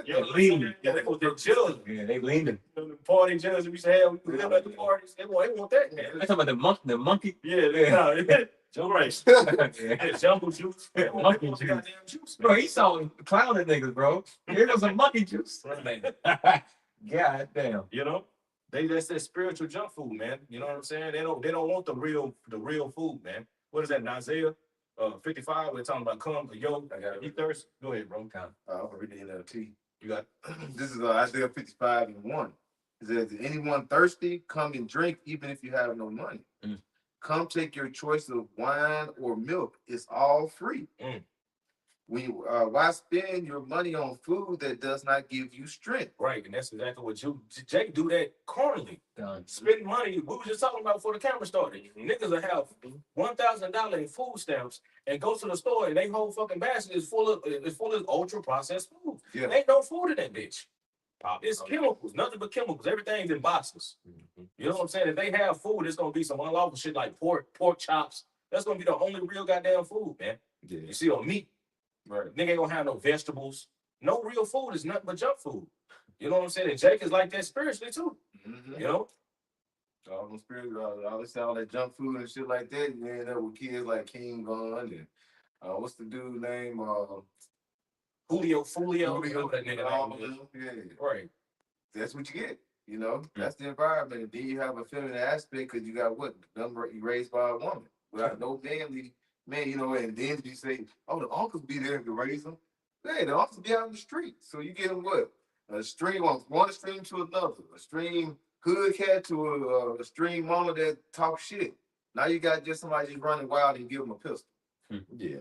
Yeah, lean. Yeah, they want that jug. Yeah, they leaning. The party jugs we used to have. We live at the parties. They want that, man. I talking about the monkey. Yeah. Joe Rice. Yeah. Jumbo juice. Monkey juice. Bro, he saw clowning niggas, bro. Here goes some monkey juice. God damn. You know, that's that spiritual junk food, man. You know what I'm saying? They don't want the real food, man. What is that? In Isaiah 55, we're talking about come, yo, I got it. you thirst. Go ahead, bro. I'll read the NLT. You got This is Isaiah 55:1. It says, "Is anyone thirsty? Come and drink, even if you have no money. Come take your choice of wine or milk. It's all free. Why spend your money on food that does not give you strength?" right, and that's exactly what Jake do that cornly. Spend money. We were just talking about before the camera started. Niggas will have $1,000 in food stamps and go to the store and they whole fucking basket is full of ultra processed food. Yeah. Ain't no food in that bitch. It's chemicals, nothing but chemicals. Everything's in boxes. You know what I'm saying? If they have food, it's gonna be some unlawful shit like pork chops. That's gonna be the only real goddamn food, man. Yeah. You see, on meat, Right. nigga ain't gonna have no vegetables. No real food is nothing but junk food. You know what I'm saying? And Jake is like that spiritually too. You know? All them spirit, all that junk food and shit like that. You end up with kids like King Von and what's the dude name? Julio, Julio, whatever that nigga all name of is. them, yeah. Right. That's what you get. You know, that's the environment. And then you have a feminine aspect because you got what number you raised by a woman without no family man. You know, and then you say, oh, the uncles be there to raise them. Hey, the uncles be out in the street, so you get them what a stream on one stream to another, a stream hood cat to a stream mama that talk shit. Now you got just somebody just running wild and give them a pistol. Yeah.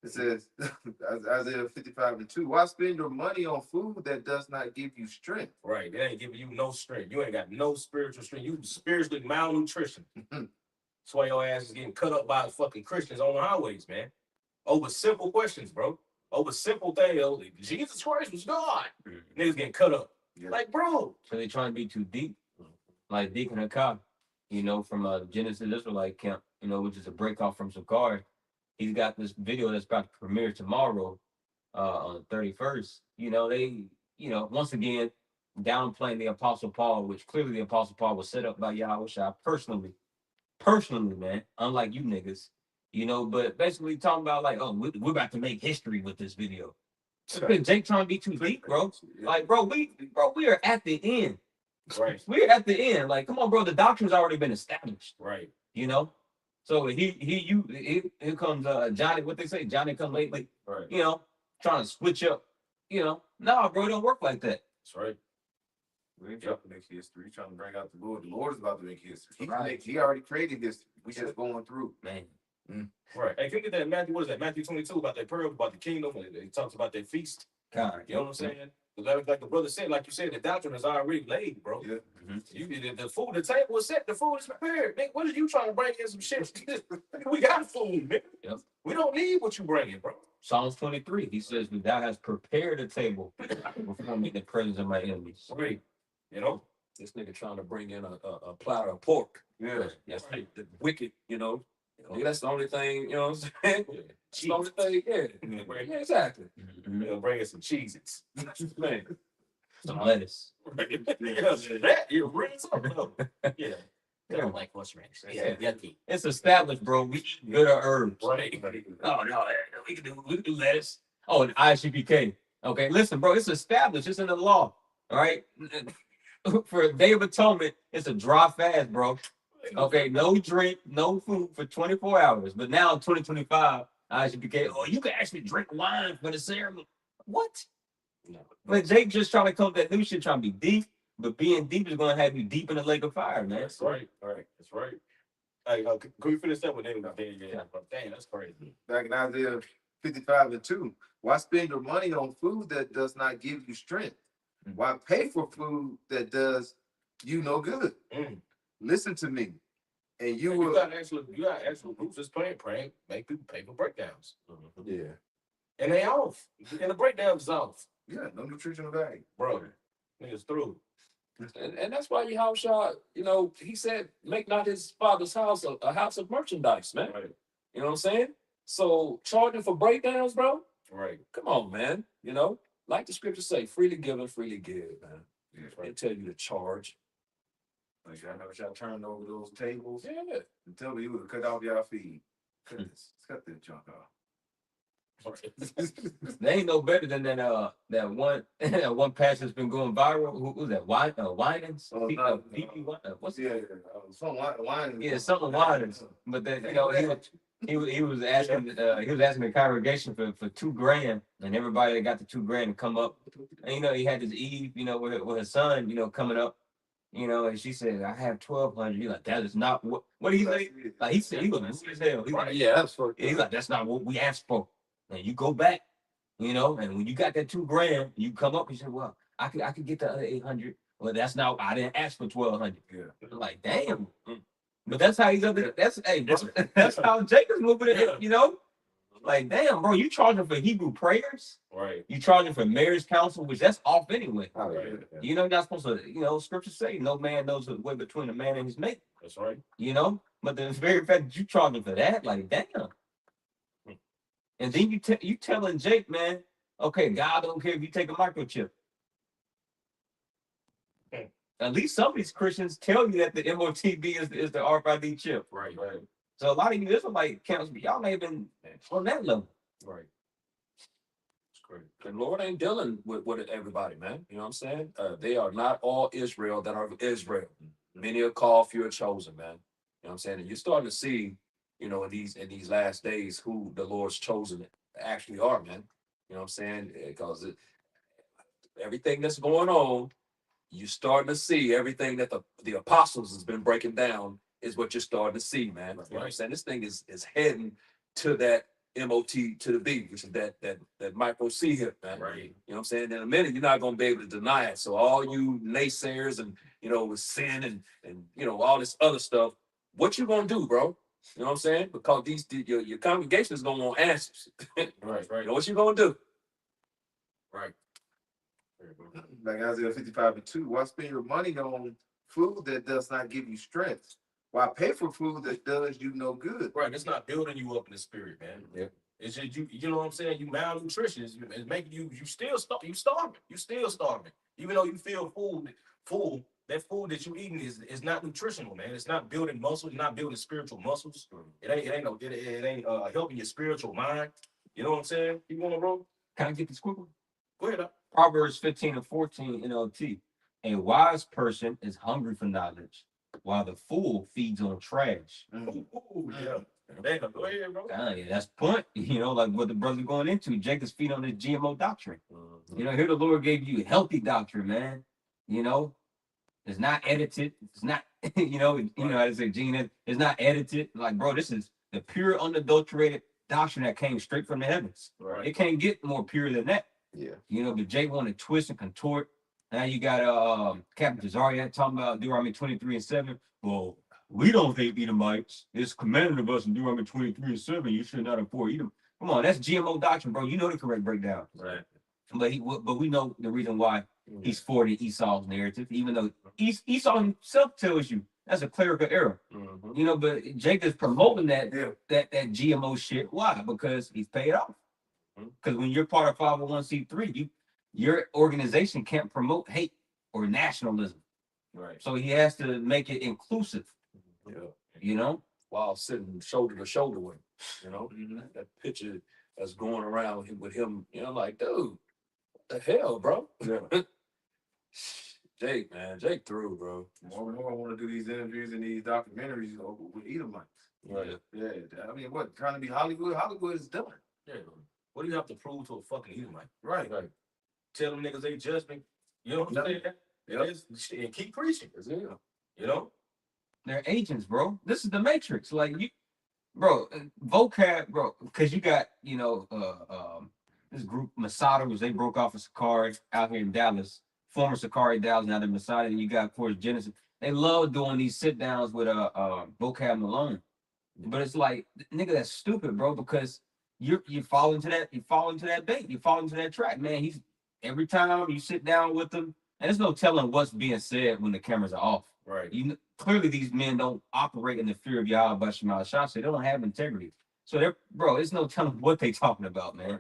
It says Isaiah 55:2. Why spend your money on food that does not give you strength? Right. They ain't giving you no strength. You ain't got no spiritual strength. You spiritually malnutrition. That's why your ass is getting cut up by fucking Christians on the highways, man. Over simple questions, bro. Over simple things. Jesus Christ was God. Niggas getting cut up. Yeah. Like, bro. So they trying to be too deep, like Deacon Hakah, you know, from Genesis Israelite Camp, you know, which is a break off from Sakari. He's got this video that's about to premiere tomorrow, on the 31st. You know, they, you know, once again downplaying the Apostle Paul, which clearly the Apostle Paul was set up by Yahweh Shai personally, man. Unlike you niggas, you know, but basically talking about like, oh, we're about to make history with this video. Jake trying to be too deep, bro. Like, bro, we are at the end. Right. We're at the end. Like, come on, bro. The doctrine's already been established. Right. You know. So here comes Johnny. What they say, Johnny come lately. Right. You know, trying to switch up. You know, no, bro, it don't work like that. That's right. We ain't trying to make history. We're trying to bring out the Lord. The Lord is about to make history. Right. He already created history. We just going through. Man. Right. Hey, think of that Matthew, what is that? Matthew 22 about that parable, about the kingdom. It talks about that feast. God, You know what I'm saying? Like the brother said, like you said, the doctrine is already laid, bro. Yeah. You the food, the table is set, the food is prepared. Man, what are you trying to bring in some shit? We got food, man. Yep. We don't need what you bringing, bro. Psalms 23. He says, "Thou hast prepared a table before me in the presence of my enemies." Right. You know? This nigga trying to bring in a platter of pork. Yeah. That's like the wicked, you know. Nigga, that's the only thing, you know what I'm saying? That's the only thing, yeah, exactly. They'll bring in some Cheez-Its. Man, Some lettuce. That you bring something up. Yeah. They don't like horseradish. Yeah. Yucky. It's established, bro. We eat good herbs. Right. Oh no, we can do lettuce. Oh, and IGPK. Okay, listen, bro. It's established. It's in the law. All right. For a Day of Atonement, it's a dry fast, bro. Okay, no drink, no food for 24 hours. But now 2025, IGPK. Oh, you can actually drink wine for the ceremony. What? No. But Jake just trying to come up with that new shit, trying to be deep. But being deep is going to have you deep in the lake of fire, man. That's right. All right. That's right. Hey, can we finish that with him? Yeah. Dang, that's crazy. Back in Isaiah 55:2. Why spend your money on food that does not give you strength? Why pay for food that does you no good? Listen to me, and you will. You got actual groups that's praying, make people pay for breakdowns. Yeah. And they off. And the breakdowns is off. Yeah, no nutritional value. Bro, niggas through. and that's why Yahushua, you know, he said, make not his father's house a house of merchandise, man. Right. You know what I'm saying? So charging for breakdowns, bro. Right. Come on, man. You know, like the scriptures say, freely given, freely give, man. Yeah, They tell you to charge. like y'all turned over those tables Yeah. and tell me you would cut off y'all feed. Cut that junk off. They ain't no better than that one that one pastor that's been going viral. Who's that? Winans? Oh, no. What's Yeah, some wine. Yeah, something Winans. But then you know he was asking the congregation for $2,000, and everybody that got the $2,000 to come up. And you know he had this Eve, you know, with his son, you know, coming up. You know, and she said, "I have 1,200." He's like, "That is not what." What do you think? Like he said, he was rude as hell. He's like, Yeah, that's for he's like, "That's not what we asked for." And you go back, you know, and when you got that $2,000, you come up and say, "Well, I could get the other 800." Well, that's not. I didn't ask for 1,200. Yeah. I'm like, damn. But that's how he's up there. That's how Jacob's moving it. You know, like, damn, bro, you charging for Hebrew prayers? Right. You charging for marriage counsel, which that's off anyway. Oh, yeah. You know, you're not supposed to. You know, scriptures say no man knows the way between a man and his mate. That's right. You know, but the very fact that you charging for that, like, damn. And then you telling Jake, man, okay, God don't care if you take a microchip. At least some of these Christians tell you that the MOTB is the RFID chip. Right. Right. So a lot of you Israelite camps, y'all may have been on that level. Right. It's And Lord ain't dealing with everybody, man. You know what I'm saying? They are not all Israel that are Israel. Many are called, few are chosen, man. You know what I'm saying? And you're starting to see, you know, in these last days who the Lord's chosen actually are, man. You know what I'm saying? Because everything that's going on, you're starting to see everything that the apostles has been breaking down is what you're starting to see, man. You know what I'm saying? This thing is heading to that MOT to the B, which is that micro C hip, man. Right. You know what I'm saying? In a minute, you're not gonna be able to deny it. So all you naysayers and with sin and all this other stuff, what you gonna do, bro? You know what I'm saying? Because your congregation is gonna want answers. Right. You know what you gonna do? Right. Like Isaiah 55:2, why spend your money on food that does not give you strength? Why pay for food that does you no good? Right. It's not building you up in the spirit, man. Yeah. It's just you know what I'm saying? You malnutritious. It's making you still starving. You still starving. Even though you feel full, that food that you eating is not nutritional, man. It's not building muscles, not building spiritual muscles. It ain't helping your spiritual mind. You know what I'm saying? You want to bro? Can I get this quick one? Go ahead. Proverbs 15:14 NLT. A wise person is hungry for knowledge, while the fool feeds on trash. Ooh, yeah. Damn, go ahead, bro. Yeah, that's the point. Like what the brother going into. Jacob's feet on this GMO doctrine. Here the Lord gave you healthy doctrine, man. It's not edited. It's not, how to say, Gene, it's not edited. Like, bro, this is the pure, unadulterated doctrine that came straight from the heavens. Right. It can't get more pure than that. Yeah. But Jake wanted to twist and contort. Now you got Captain Tazaria talking about Deuteronomy 23:7. Well, we don't hate Edomites. It's commanded of us in Deuteronomy 23:7. You should not abhor Edom. Come on, that's GMO doctrine, bro. You know the correct breakdown. Right. But we know the reason why he's for the Esau's narrative, even though Esau himself tells you that's a clerical error. But Jacob's promoting that GMO shit. Why? Because he's paid off. Because when you're part of 501c3, your organization can't promote hate or nationalism. Right. So he has to make it inclusive. While sitting shoulder to shoulder with him, that picture that's going around with him, like, dude, what the hell, bro? Jake through, bro. More and more, I want to do these interviews and these documentaries with Edomites. Right. Yeah. I mean, what, trying to be Hollywood? Hollywood is done. Yeah. What do you have to prove to a fucking Edomite? Right. Tell them niggas they judgment. You know what I'm saying? And keep preaching. They're agents, bro. This is the matrix. Like bro, vocab, bro, because you got, this group Masada, which they broke off of Sakari out here in Dallas, former Sakari Dallas, now they're Masada, and you got, of course, Genesis. They love doing these sit downs with vocab Malone. But it's like, nigga, that's stupid, bro, because you fall into that bait, you fall into that trap, man. Every time you sit down with them, and there's no telling what's being said when the cameras are off. Right. Clearly these men don't operate in the fear of Yahweh Shemal Shah, so they don't have integrity. So it's no telling what they talking about, man.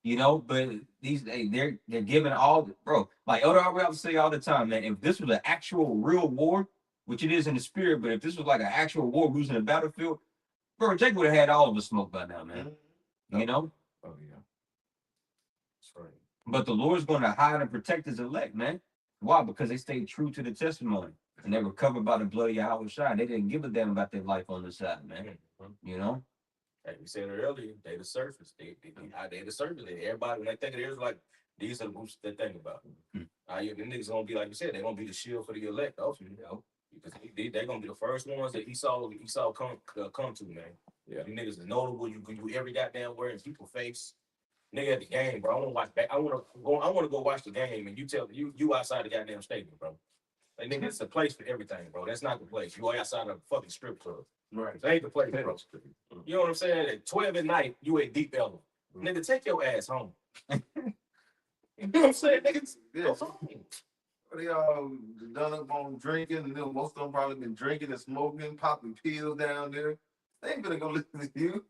But they're giving all, bro. Like Elder Albert say all the time, man. If this was an actual real war, which it is in the spirit, but if this was like an actual war losing a battlefield, bro, Jake would have had all of the smoke by now, man. Oh yeah. That's right. But the Lord's going to hide and protect his elect, man. Why? Because they stayed true to the testimony. And they were covered by the blood of Yahweh Shai. They didn't give a damn about their life on the side, man. Like we said earlier, they the surface. They the surface. Everybody, when they think of it, it's like these are the groups they think about. The niggas gonna be, like you said, they're gonna be the shield for the elect, also, because they're gonna be the first ones that Esau come to, man. Yeah, you niggas is notable. You can do every goddamn word in people's face. Nigga at the game, bro. I want to watch back. I want to go watch the game, and you tell you outside the goddamn stadium, bro. Like, nigga, it's a place for everything, bro. That's not the place. You are outside of a fucking strip club. Right. That ain't the place, bro. You know what I'm saying? At 12 at night, you at Deep Ellum. Nigga, take your ass home. You know what I'm saying? Niggas, Yeah. They all done up on drinking, and then most of them probably been drinking and smoking, popping pills down there. They ain't gonna go listen to you.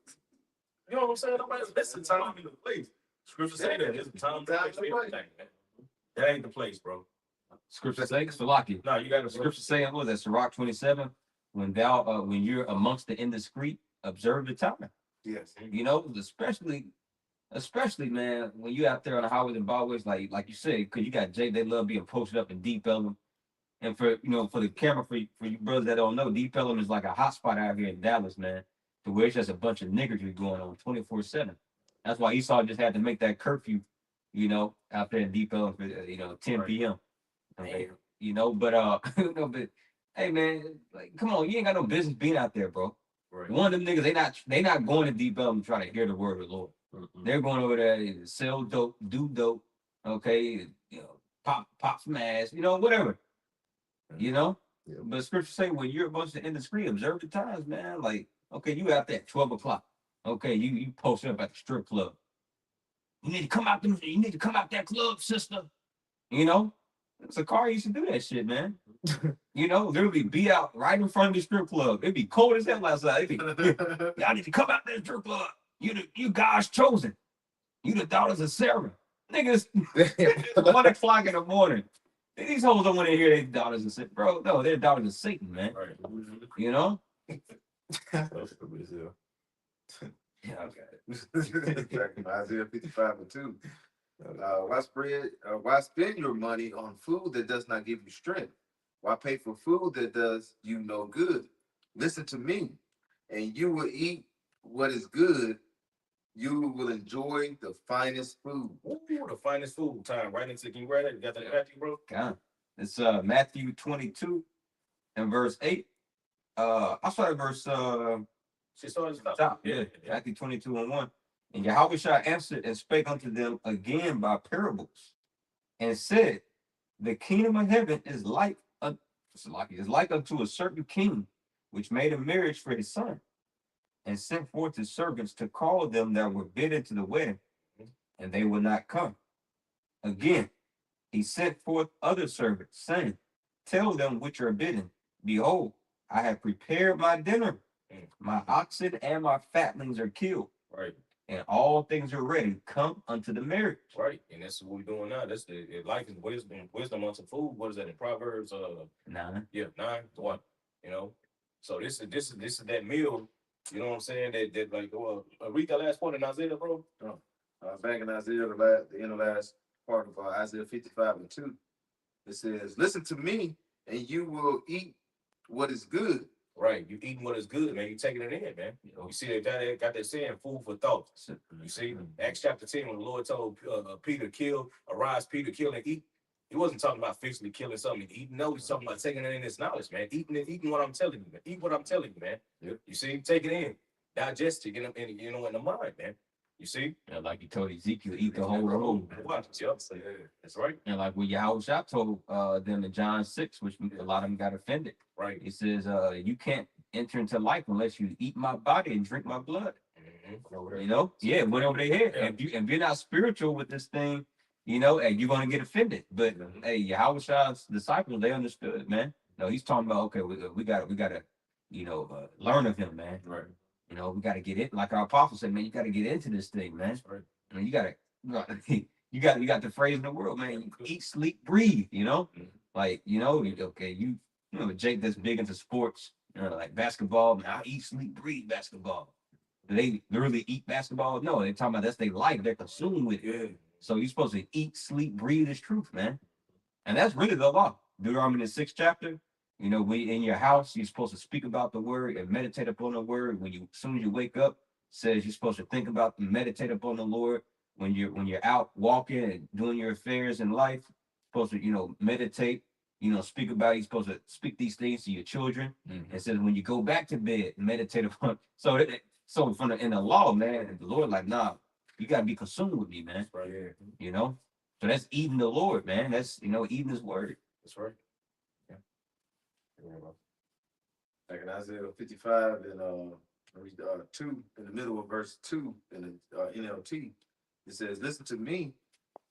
You know what I'm saying? That's the time and the place. Scripture say that. It's the time and the place for everything, man. That ain't the place, bro. Scripture saying, Salaki. No, you got to. Scripture saying, what was that? Sirach 27. When you're amongst the indiscreet, observe the time. Yes. Especially especially man, when you out there on the highways and byways, like you said, because you got Jake, they love being posted up in Deep Ellum. And for for the camera, for you brothers that don't know, Deep Ellum is like a hot spot out here in Dallas, man. To where it's just a bunch of niggardry going on 24/7. That's why Esau just had to make that curfew, out there in Deep Ellum for 10 p.m. Okay, but but hey man, like come on, you ain't got no business being out there, bro. Right. One of them niggas, they not going to Deep Ellum trying to hear the word of the Lord. They're going over there to sell dope, do dope, okay, pop smash, whatever. Yeah. But scripture say when you're about to end the screen, observe the times, man. Like, okay, you out there at 12 o'clock. Okay, you posted up at the strip club. You need to come out that club, sister. It's a car used to do that shit, man. Literally be out right in front of the strip club. It'd be cold as hell outside. Y'all need to come out that strip club. You God's chosen. You the daughters of Sarah. Niggas, 1 o'clock in the morning. These hoes don't want to hear their daughters of Satan. Bro, no, they're daughters of Satan, man. Right. You know? Yeah, okay. Isaiah 55:2. Why spend your money on food that does not give you strength? Why pay for food that does you no good? Listen to me, and you will eat what is good. You will enjoy the finest food. Ooh, the finest food time. Right into, can you write that? You got that Matthew, bro? God. It's Matthew 22 and verse 8. I'll start at verse She started top. Yeah. Matthew 22 and 1. And Yahushua answered and spake unto them again by parables, and said, the kingdom of heaven is like unto a certain king, which made a marriage for his son, and sent forth his servants to call them that were bidden to the wedding, and they would not come. Again, he sent forth other servants, saying, tell them which are bidden, behold, I have prepared my dinner. My oxen and my fatlings are killed. Right. And all things are ready. Come unto the marriage. Right. And that's what we're doing now. That's the life is wisdom unto food. What is that in Proverbs? 9. Yeah, 9:1. So this is that meal. You know what I'm saying? That like read the last point in Isaiah, bro. Back in Isaiah, the end of last part of Isaiah 55:2, it says, listen to me, and you will eat what is good. Right, you eating what is good, man. You taking it in, man. You see they got that saying, food for thought. You see, Acts chapter 10, when the Lord told Peter, arise, Peter, kill and eat. He wasn't talking about physically killing something and eating. No, he's talking about taking it in his knowledge, man. Eating what I'm telling you, man. Eat what I'm telling you, man. Yep. You see, take it in, digest it, in the mind, man. You see? And like he told Ezekiel, eat the whole roll. Yep. That's right. And like what Yahushua told them in John 6, which a lot of them got offended. Right. He says, you can't enter into life unless you eat my body and drink my blood. Yeah, went over their head. Yeah. If you're not spiritual with this thing, and you're gonna get offended. But hey, Yahushua's disciples, they understood, man. No, he's talking about, okay, we gotta, learn of him, man. Right. We gotta get it. Like our apostle said, man, you gotta get into this thing, man. That's right. I mean, you got the phrase in the world, man. You eat, sleep, breathe. Like Jake that's big into sports, like basketball. Man, I eat, sleep, breathe basketball. Do they literally eat basketball? No, they're talking about that's their life. They're consumed with it. Yeah. So you're supposed to eat, sleep, breathe this truth, man. And that's really the law. Deuteronomy the 6th chapter. When in your house, you're supposed to speak about the word and meditate upon the word. As soon as you wake up, says you're supposed to think about and meditate upon the Lord. When you're out walking and doing your affairs in life, supposed to meditate. Speak about. You're supposed to speak these things to your children. And says when you go back to bed, meditate upon. So in the law, man, the Lord like, nah, you gotta be consumed with me, man. Right. Yeah. So that's eating the Lord, man. That's eating His word. That's right. Yeah. Like in Isaiah 55 and 2, in the middle of verse 2 in the NLT, it says, listen to me,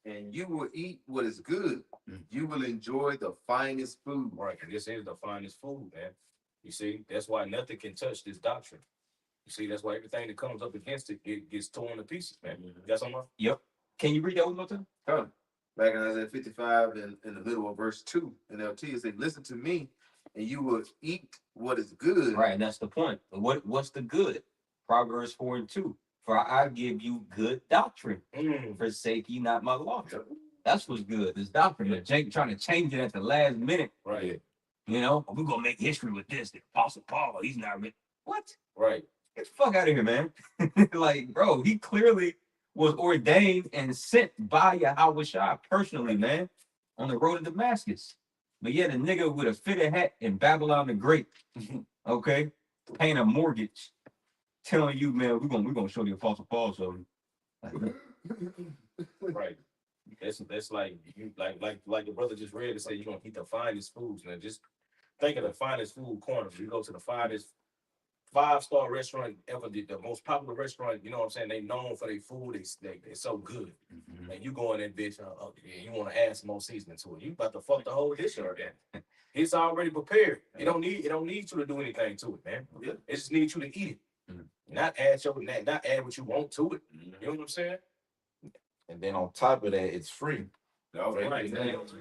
and you will eat what is good. You will enjoy the finest food. Right. And this is the finest food, man. You see, that's why nothing can touch this doctrine. You see, that's why everything that comes up against it gets torn to pieces, man. You got something? Yep. Can you read that one more time? Back in Isaiah 55 in the middle of verse 2 in LT, it says, listen to me, and you will eat what is good. Right, and that's the point. What's the good? Proverbs 4:2. For I give you good doctrine. Mm. Forsake ye not my law. That's what's good. This doctrine. But Jake trying to change it at the last minute. Right. You know, we're gonna make history with this. The Apostle Paul, he's not written. What? Right. Get the fuck out of here, man. Like, bro, he clearly was ordained and sent by Yahweh Shai personally, man, on the road to Damascus. But yet a nigga with a fitted hat in Babylon the Great, okay, paying a mortgage, telling you, man, we're gonna show the Apostle Paul something. Right. That's like you like the brother just read and said you're gonna eat the finest foods, man. Just think of the finest food corner. You go to the finest 5-star restaurant ever, the most popular restaurant, you know what I'm saying? They known for their food, they're so good. And you go in that bitch, you want to add some more seasoning to it. You about to fuck the whole dish up there. It's already prepared. It don't need you to do anything to it, man. It just needs you to eat it. Not add what you want to it. You know what I'm saying? And then on top of that, it's free. Right.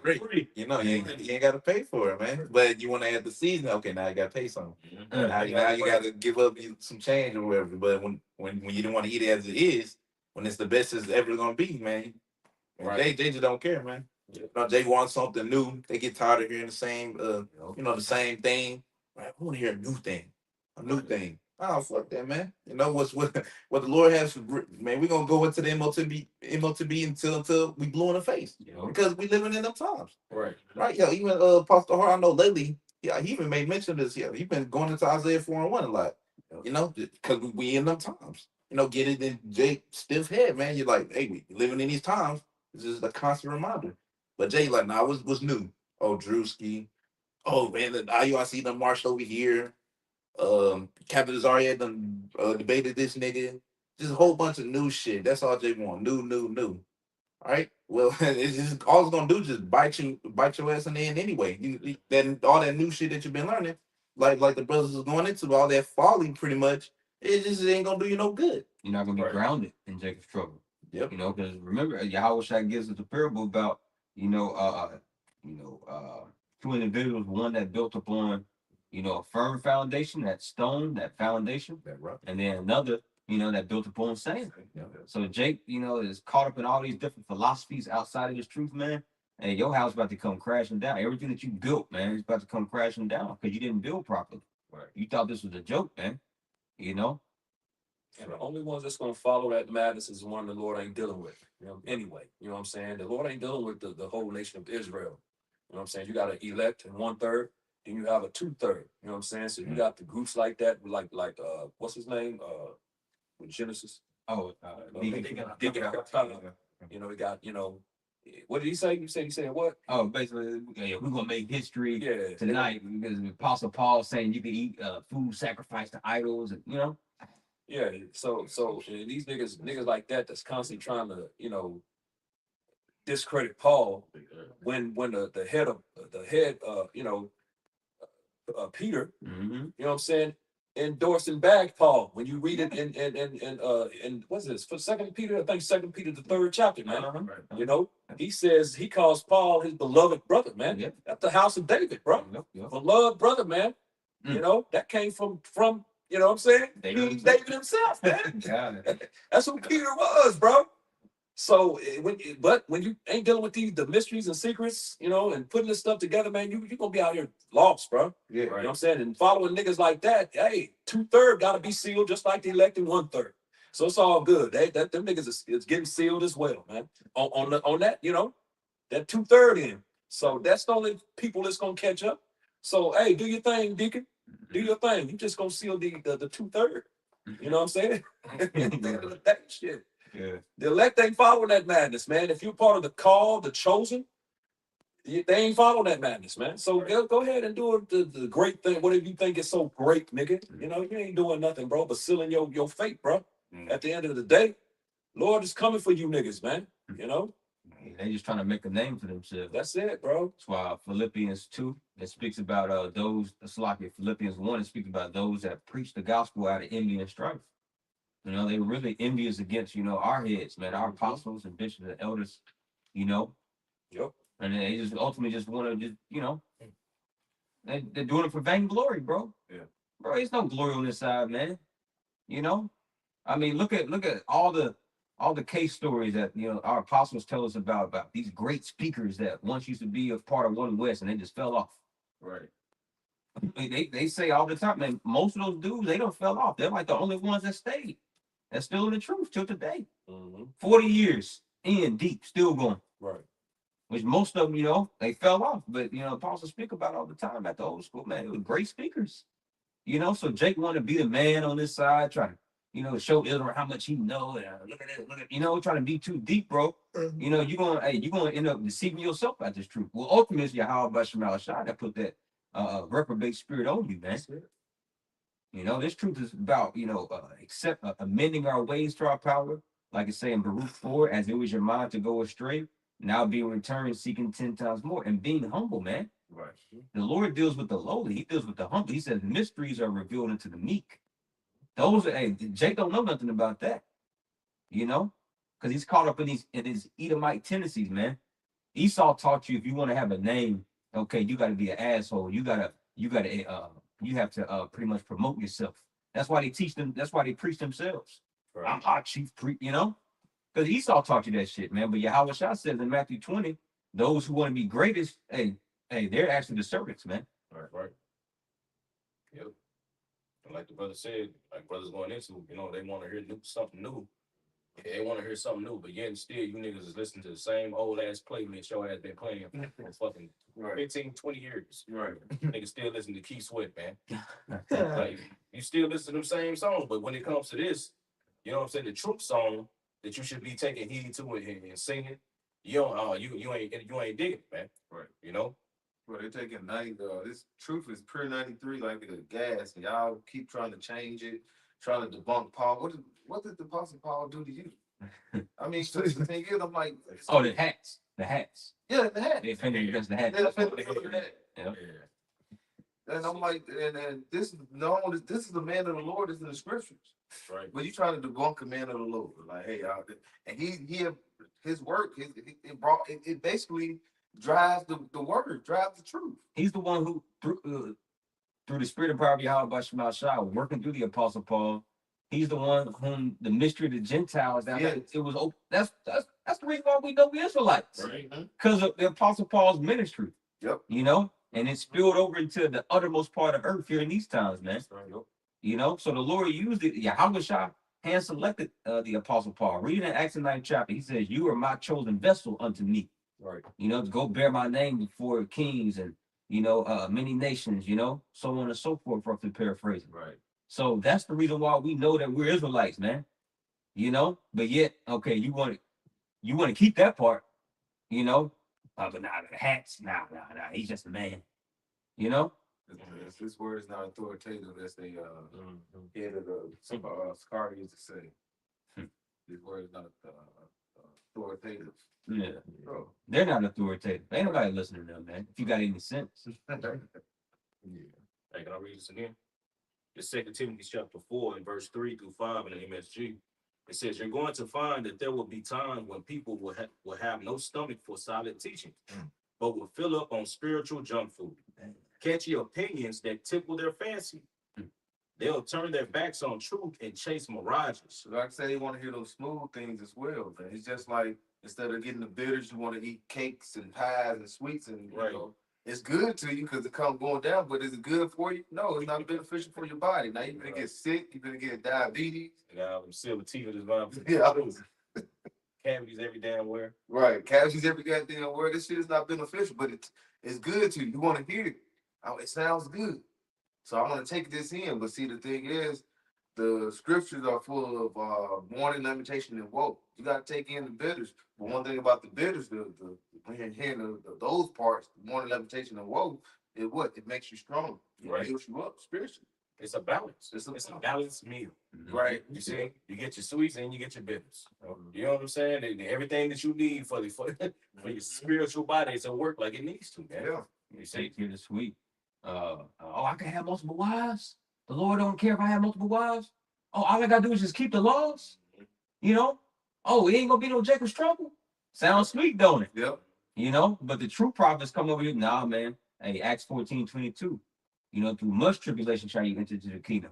Free. You know, you ain't got to pay for it, man. But you want to add the season, okay, now you got to pay something. Now you got to give up some change or whatever. But when you don't want to eat it as it is, when it's the best it's ever gonna be, man. Right. They just don't care, man. You know, they want something new. They get tired of hearing the same, the same thing. Right? I want to hear a new thing, Oh, fuck that, man. You know what the Lord has for, man. We're gonna go into the MOTB until we blue in the face, because we living in them times. Right. Yeah. Even Pastor Hart, I know lately, yeah, he even made mention of this. Yeah, he's been going into Isaiah 4:1 a lot. You know, because we in them times. You know, get it in Jake stiff head, man. You're like, hey, we living in these times. This is a constant reminder. But Jay, like, nah, what's new? Oh, Drewski. Oh man, the IUIC done marched over here. Captain Zarya done debated this nigga. Just a whole bunch of new shit. That's all Jay want. New. All right. Well, it's just all it's gonna do is just bite your ass in the end anyway. Then all that new shit that you've been learning, like the brothers is going into, all that folly, pretty much, it just ain't gonna do you no good. You're not gonna be grounded in Jacob's trouble. Yep. You know, because remember, Yahweh Shai gives us a parable about, two individuals, one that built upon, a firm foundation, that stone, that foundation, That rock. and then another, that built upon sand. Yeah. So Jake, is caught up in all these different philosophies outside of this truth, man. And your house about to come crashing down. Everything that you built, man, is about to come crashing down because you didn't build properly. Right. You thought this was a joke, man. And the only ones that's gonna follow that madness is the one the Lord ain't dealing with. Anyway, you know what I'm saying? The Lord ain't dealing with the whole nation of Israel. You know what I'm saying? You got an elect and 1/3, then you have a 2/3. You know what I'm saying? So you got the groups like that, like what's his name? With Genesis. Deacon Capella. We got, what did he say? He said what? Oh, basically, we're gonna make history Yeah. tonight because the Apostle Paul saying you can eat food sacrificed to idols, and Yeah, so these niggas like that's constantly trying to, discredit Paul when the head Peter, you know what I'm saying, endorsed and bagged Paul. When you read it in what's this for 2 Peter, I think 2 Peter the 3rd chapter, man. He says he calls Paul his beloved brother, man. Yep. That's the house of David, bro. Yep. Beloved brother, man. That came from you know what I'm saying? David himself, man. That's who Peter was, bro. So when you ain't dealing with the mysteries and secrets, and putting this stuff together, man, you gonna be out here lost, bro. Yeah. You know what I'm saying? And following niggas like that, hey, 2/3 gotta be sealed just like the elected 1/3. So it's all good. Them niggas is getting sealed as well, man. On that, that 2/3 in. So that's the only people that's gonna catch up. So hey, do your thing, Deacon. Do your thing. You just gonna seal the 2/3. You know what I'm saying? That shit. Yeah. The elect ain't following that madness, man. If you're part of the call, the chosen, they ain't following that madness, man. So go ahead and do the great thing. Whatever you think is so great, nigga. You ain't doing nothing, bro, but sealing your fate, bro. At the end of the day, Lord is coming for you niggas, man. They just trying to make a name for themselves. That's it, bro. That's why Philippians 2 that speaks about Philippians 1 it speaks about those that preach the gospel out of envy and strife. They really envious against, our heads, man, our apostles and bishops and elders, Yep. And they just ultimately just want to they're doing it for vainglory, bro. Yeah. Bro, there's no glory on this side, man. I mean, look at all the case stories that our apostles tell us about these great speakers that once used to be a part of One West and they just fell off. Right. They say all the time, man, most of those dudes, they don't fell off. They're like the only ones that stayed. That's still in the truth till today. 40 years in deep, still going. Right. Which most of them, they fell off. But apostles speak about all the time at the old school, man. It was great speakers. So Jake wanted to be the man on this side, trying to, show Israel how much he know. Look at it, trying to be too deep, bro. You're gonna end up deceiving yourself at this truth. Well, ultimately, it's Yahweh Shemal Shah that put that reprobate spirit on you, man. This truth is about, amending our ways to our power, like it's saying Baruch 4, as it was your mind to go astray, now being returned, seeking 10 times more, and being humble, man. Right. The Lord deals with the lowly. He deals with the humble. He says mysteries are revealed unto the meek. Jake don't know nothing about that, because he's caught up in his Edomite tendencies, man. Esau taught you if you want to have a name, okay, you got to be an asshole. You have to pretty much promote yourself. That's why they teach them. That's why they preach themselves. Right. I'm our chief priest, because Esau taught you that shit, man. But Yahweh Shah says in Matthew 20, those who want to be greatest, hey, they're actually the servants, man. Right. Yep. And like the brother said, like brothers going into, they want to hear something new. They want to hear something new, but yet still you niggas is listening to the same old ass playlist your ass been playing for fucking 15, 20 years. Right. Niggas still listen to Keith Sweat, man. Like, you still listen to them same songs, but when it comes to this, you know what I'm saying, the truth song that you should be taking heed to and singing, you ain't digging it, man. Right. Well, they're taking 90. This truth is pure 93, like the gas, and y'all keep trying to change it, trying to debunk Paul. What did the Apostle Paul do to you? I mean, so the thing is, I'm like, Oh, the hats. yeah, the hat. They offended against the hat. They offended because of that. Yeah. And I'm like, and this is the man of the Lord is in the scriptures. Right. But you trying to debunk the man of the Lord, like, hey, and his work, it basically drives the word, drives the truth. He's the one who through the spirit of power of Yahweh Shemal Shah, working through the Apostle Paul. He's the one whom the mystery of the Gentiles. That's the reason why we know we Israelites, Right. because of the Apostle Paul's ministry. Yep. And it spilled over into the uttermost part of earth here in these times, man. So the Lord used it. Yahweh Shah hand selected the Apostle Paul. Reading in Acts 9 chapter, he says, "You are my chosen vessel unto me." Right. To go bear my name before kings and many nations, so on and so forth, roughly paraphrasing. Right. So that's the reason why we know that we're Israelites, man. But yet, okay, you want to keep that part, but nah, the hats, nah, he's just a man, This word is not authoritative. That's the head of the Scar used to say. This word is not authoritative. Yeah, Bro. they're not authoritative. Ain't nobody listening to them, man. If you got any sense. Yeah. Hey, can I read this again? It's 2 Timothy chapter 4 and verse 3 through 5 in the MSG. It says, "You're going to find that there will be times when people will have no stomach for solid teaching, but will fill up on spiritual junk food, catchy opinions that tickle their fancy. They'll turn their backs on truth and chase mirages." So like I say, they want to hear those smooth things as well, man. It's just like instead of getting the bitters, you want to eat cakes and pies and sweets, and Right. It's good to you because it comes going down. But is it good for you? No, it's not beneficial for your body. Now you're gonna get sick. You're gonna get diabetes. They got them silver teeth in his mouth. Yeah, Cavities every damn where. right. Cavities every goddamn word. This shit is not beneficial, but it's good to you. You want to hear it. Oh, it sounds good. So I'm gonna take this in. But see, the thing is, the scriptures are full of warning, lamentation, and woe. You gotta take in the bitters. But one thing about the bitters, when you're hearing those parts, warning, lamentation, and woe, it makes you strong. Right. It builds you up spiritually. It's a balance. It's a It's a balanced meal. Right. You see, you get your sweets and you get your bitters. You know what I'm saying? And everything that you need for your spiritual body to work like it needs to, man. Yeah. You say here this week, I can have multiple wives. The Lord don't care if I have multiple wives. Oh, all I gotta do is just keep the laws. Oh, it ain't gonna be no Jacob's trouble. Sounds sweet, don't it? Yep. But the true prophets come over here. Nah, man. Hey, Acts 14:22. Through much tribulation shall you enter into the kingdom.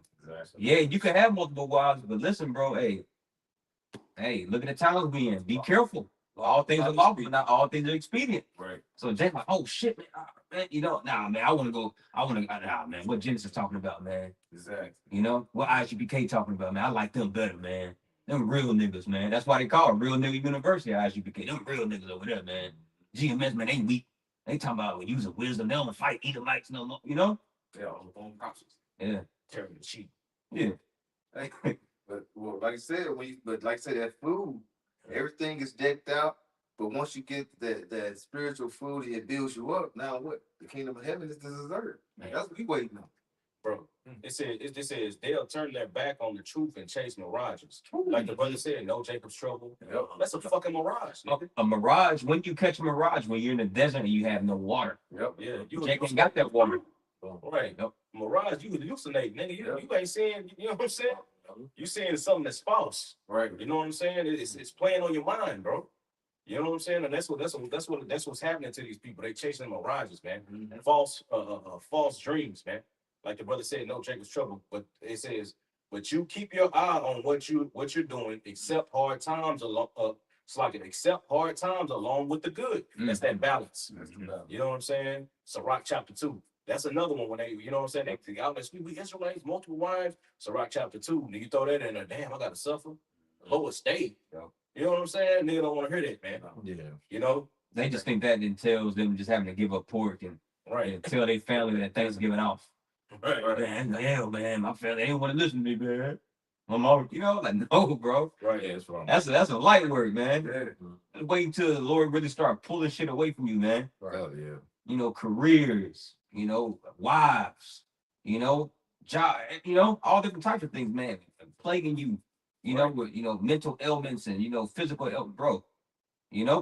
Yeah, you can have multiple wives, but listen, bro. Hey, look at the times we in. Be careful. All things are lawful, but not all things are expedient. Right. So Jake, like, oh shit, man, man, nah, man, I want to go. Nah, man, what Genesis talking about, man? Exactly. What IGBK talking about, man? I like them better, man. Them real niggas, man. That's why they call it Real Nigga University, IGBK. Them real niggas over there, man. GMS, man, they weak. They talking about using wisdom. They don't fight Edomites no more, Yeah, on the phone process. Yeah. Tearing the sheep. Yeah. But well, like I said, that food, everything is decked out. But once you get that spiritual food, it builds you up. Now what? The kingdom of heaven is the dessert. Man, that's what we waiting on. Bro, it says they'll turn their back on the truth and chase mirages. Like the brother said, no Jacob's trouble. Yep. That's a fucking mirage, nigga. A mirage, when you catch a mirage, when you're in the desert and you have no water. Yep. Yeah, Jake ain't got that water. Right. Yep. Mirage, you hallucinate, nigga. Yep. You ain't seeing, you know what I'm saying? You seeing something that's false. Right. You know what I'm saying? It's playing on your mind, bro. You know what I'm saying? And that's what's happening to these people. They chasing mirages, man. Mhm. False dreams, man. Like the brother said, no Jacob's trouble. But it says, but you keep your eye on what you're doing, accept hard times along accept hard times along with the good. That's that balance. That's the balance. You know what I'm saying? Sirach chapter 2. That's another one when they, you know what I'm saying? They outlets, we Israelites, multiple wives. Sirach chapter 2. Then you throw that in there, damn, I gotta suffer. Whole estate. Yeah. You know what I'm saying? Nigga don't want to hear that, man. Yeah. You know? They just think that entails them just having to give up pork and Right. tell their family that Thanksgiving off. Right. Man, hell, man, my family they didn't want to listen to me, man. My mom, like no, bro. Right. Yeah, that's wrong. That's a light work, man. Yeah. Wait until the Lord really start pulling shit away from you, man. Oh yeah. Careers, wives, job, all different types of things, man, plaguing you, with mental ailments and physical bro.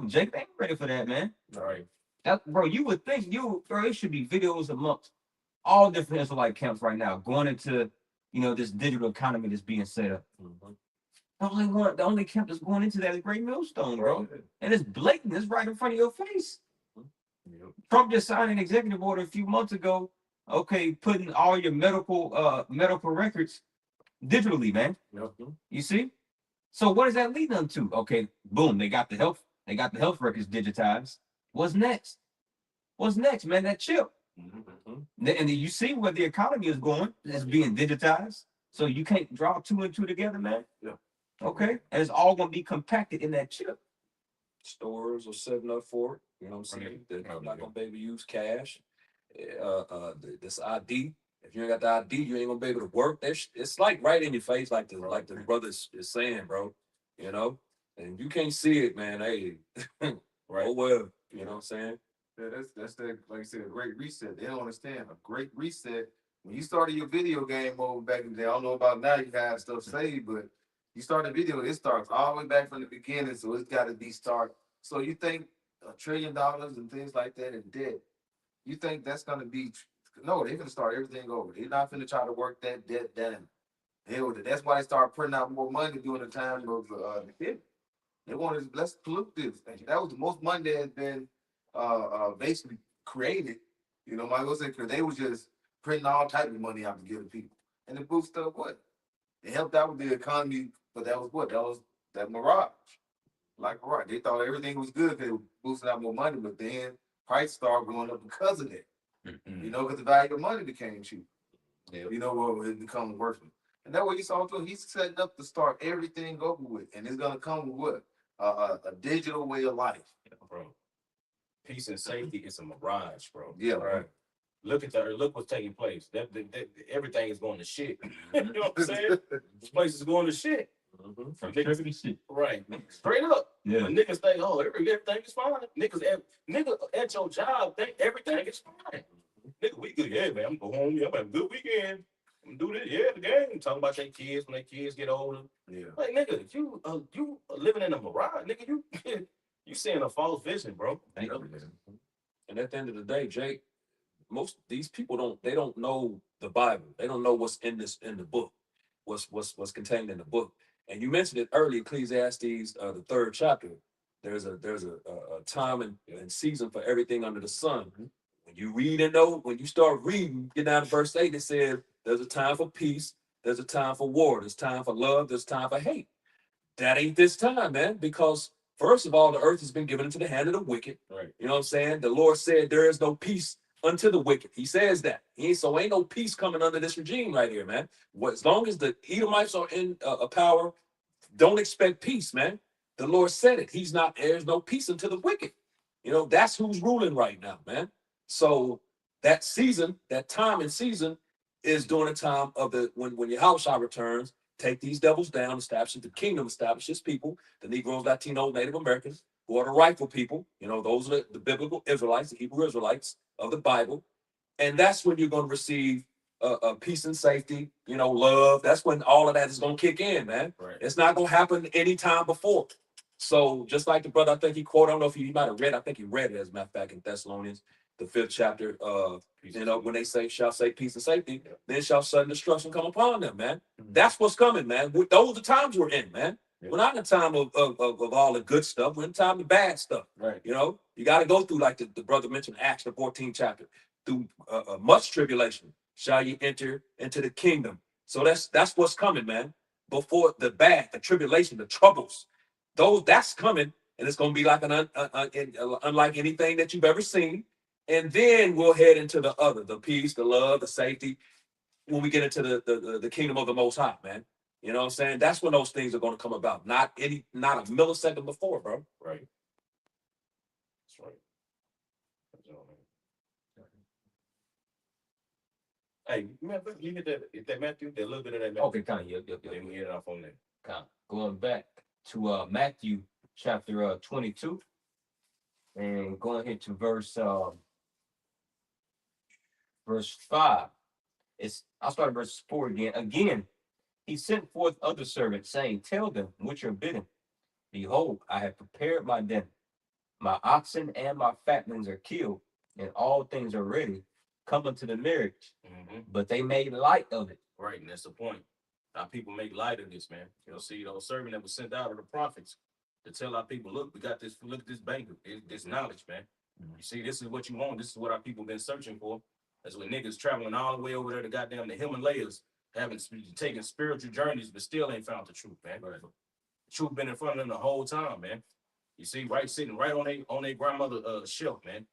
Jake ain't ready for that, man. Right. That, bro, you would think bro, it should be videos amongst all different Israelite camps right now going into this digital economy that's being set up. The only camp that's going into that is Great Millstone, bro. And it's blatant, it's right in front of your face. Yep. Trump just signed an executive order a few months ago, putting all your medical records digitally, man. Yep. You see? So what does that lead them to? Okay, boom, they got the health records digitized. What's next? What's next, man? That chip. And then you see where the economy is going. It's being digitized. So you can't draw 2 and 2 together, man. Yeah. Okay. And it's all gonna be compacted in that chip. Stores are setting up for it. You know what I'm saying? They're not gonna be able to use cash. This ID. If you ain't got the ID, you ain't gonna be able to work. It's like right in your face, like the brother is saying, bro. And you can't see it, man. Hey, right. Oh well. You know what I'm saying? Yeah, that's that, like I said, a great reset. They don't understand a great reset. When you started your video game mode back in the day, I don't know about now, you have stuff saved, but you start a video, it starts all the way back from the beginning, so it's got to be start. So you think $1 trillion and things like that in debt, you think that's going to be, no, they're going to start everything over. They're not going to try to work that debt down. That's why they start printing out more money during the time of the hit. They wanted, let's pollute this. That was the most money that had been basically created, Michael said, because they was just printing all type of money out to give to people. And it boosted up what? It helped out with the economy, but that was what? That was that mirage. Like mirage. They thought everything was good because it was boosting out more money, but then price started going up because of that. Because the value of money became cheap. Yeah. It becomes worthless. And that way you saw too, he's setting up to start everything over with. And it's gonna come with what? A digital way of life. Yeah, bro. Peace and safety is a mirage, bro. Yeah, right. Look what's taking place. Everything is going to shit. You know what I'm saying? This place is going to shit. Right. Straight up. Yeah. When niggas think, oh, everything is fine. Niggas at your job think everything is fine. Nigga, we good. Yeah, man. I'm going home. Yeah, I'm having a good weekend. I'm do this. Yeah, the game. Talking about their kids when their kids get older. Yeah. Like, nigga, you living in a mirage, nigga. You seeing a false vision, bro. And at the end of the day, Jake, most these people don't know the Bible. They don't know what's in the book, what's contained in the book. And you mentioned it earlier, Ecclesiastes, the 3rd chapter. There's a time and season for everything under the sun. When you read when you start reading, get down to verse 8, it says there's a time for peace There's a time for war. There's time for love. There's time for hate. That ain't this time, man, because first of all, the earth has been given into the hand of the wicked. Right. You know what I'm saying? The Lord said there is no peace unto the wicked. He says that. So ain't no peace coming under this regime right here, man. As long as the Edomites are in power, don't expect peace, man. The Lord said it. There's no peace unto the wicked. You know, that's who's ruling right now, man. So that season, that time and season is during the time of when Yahushua returns. Take these devils down, establish the kingdom, establish his people, the Negroes, Latinos, Native Americans, who are the rightful people. You know, those are the biblical Israelites, the Hebrew Israelites of the Bible. And that's when you're going to receive peace and safety, you know, love. That's when all of that is going to kick in, man. Right. It's not going to happen any time before. So just like the brother, I think he quoted, I don't know if he might have read, I think he read it as a matter of fact in Thessalonians, the 5th chapter, you know, when they shall say peace and safety, then shall sudden destruction come upon them, man. That's what's coming, man. Those are the times we're in, man. Yeah. We're not in the time of all the good stuff. We're in the time of bad stuff. Right. You know, you got to go through, like the brother mentioned, Acts, the 14th chapter, through much tribulation shall you enter into the kingdom. So that's what's coming, man. Before the bad, the tribulation, the troubles, that's coming, and it's going to be like unlike anything that you've ever seen. And then we'll head into the peace, the love, the safety, when we get into the kingdom of the Most High, man. You know what I'm saying? That's when those things are going to come about. Not a millisecond before, bro. Right. That's right. That's all, man. Hey, you get that Matthew, that little bit of that Matthew. Okay, kind of. Yep. Then we get it off on that. Kind of. Going back to Matthew chapter 22, and going here to verse 5. I'll start at verse 4 again. Again, he sent forth other servants, saying, tell them which are bidden, behold, I have prepared my dinner. My oxen and my fatlings are killed, and all things are ready. Come unto the marriage. Mm-hmm. But they made light of it. Right, and that's the point. Our people make light of this, man. You'll see those servants that was sent out of the prophets to tell our people, look, we got this, look at this banquet, this knowledge, man. You see, this is what you want. This is what our people been searching for. That's what niggas traveling all the way over there to goddamn the Himalayas, taking spiritual journeys, but still ain't found the truth, man. Right. The truth been in front of them the whole time, man. You see, sitting right on their grandmother shelf, man.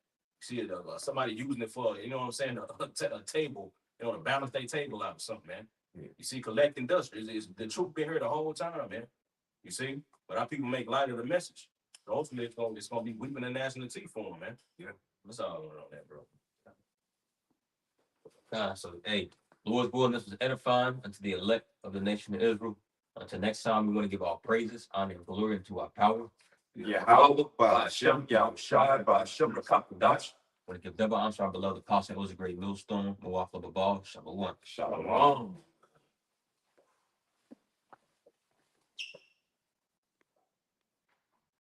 You see somebody using it for, you know what I'm saying, a table, you know, to balance their table out or something, man. Yeah. You see, collecting dust. The truth been here the whole time, man. You see, but our people make light of the message. So ultimately, it's gonna be weeping and gnashing of teeth for them, man. Yeah, that's all I learned on that, bro. So, hey, Lord's willing, this was edifying unto the elect of the nation of Israel. Until next time, we're going to give all praises, honor, and glory into our power. Yeah, by Shem Yahushai, by Shem Rakakadash. I want to give double honor to our beloved apostle, who was a great millstone, Moaf Babal, Shalom. Shalom.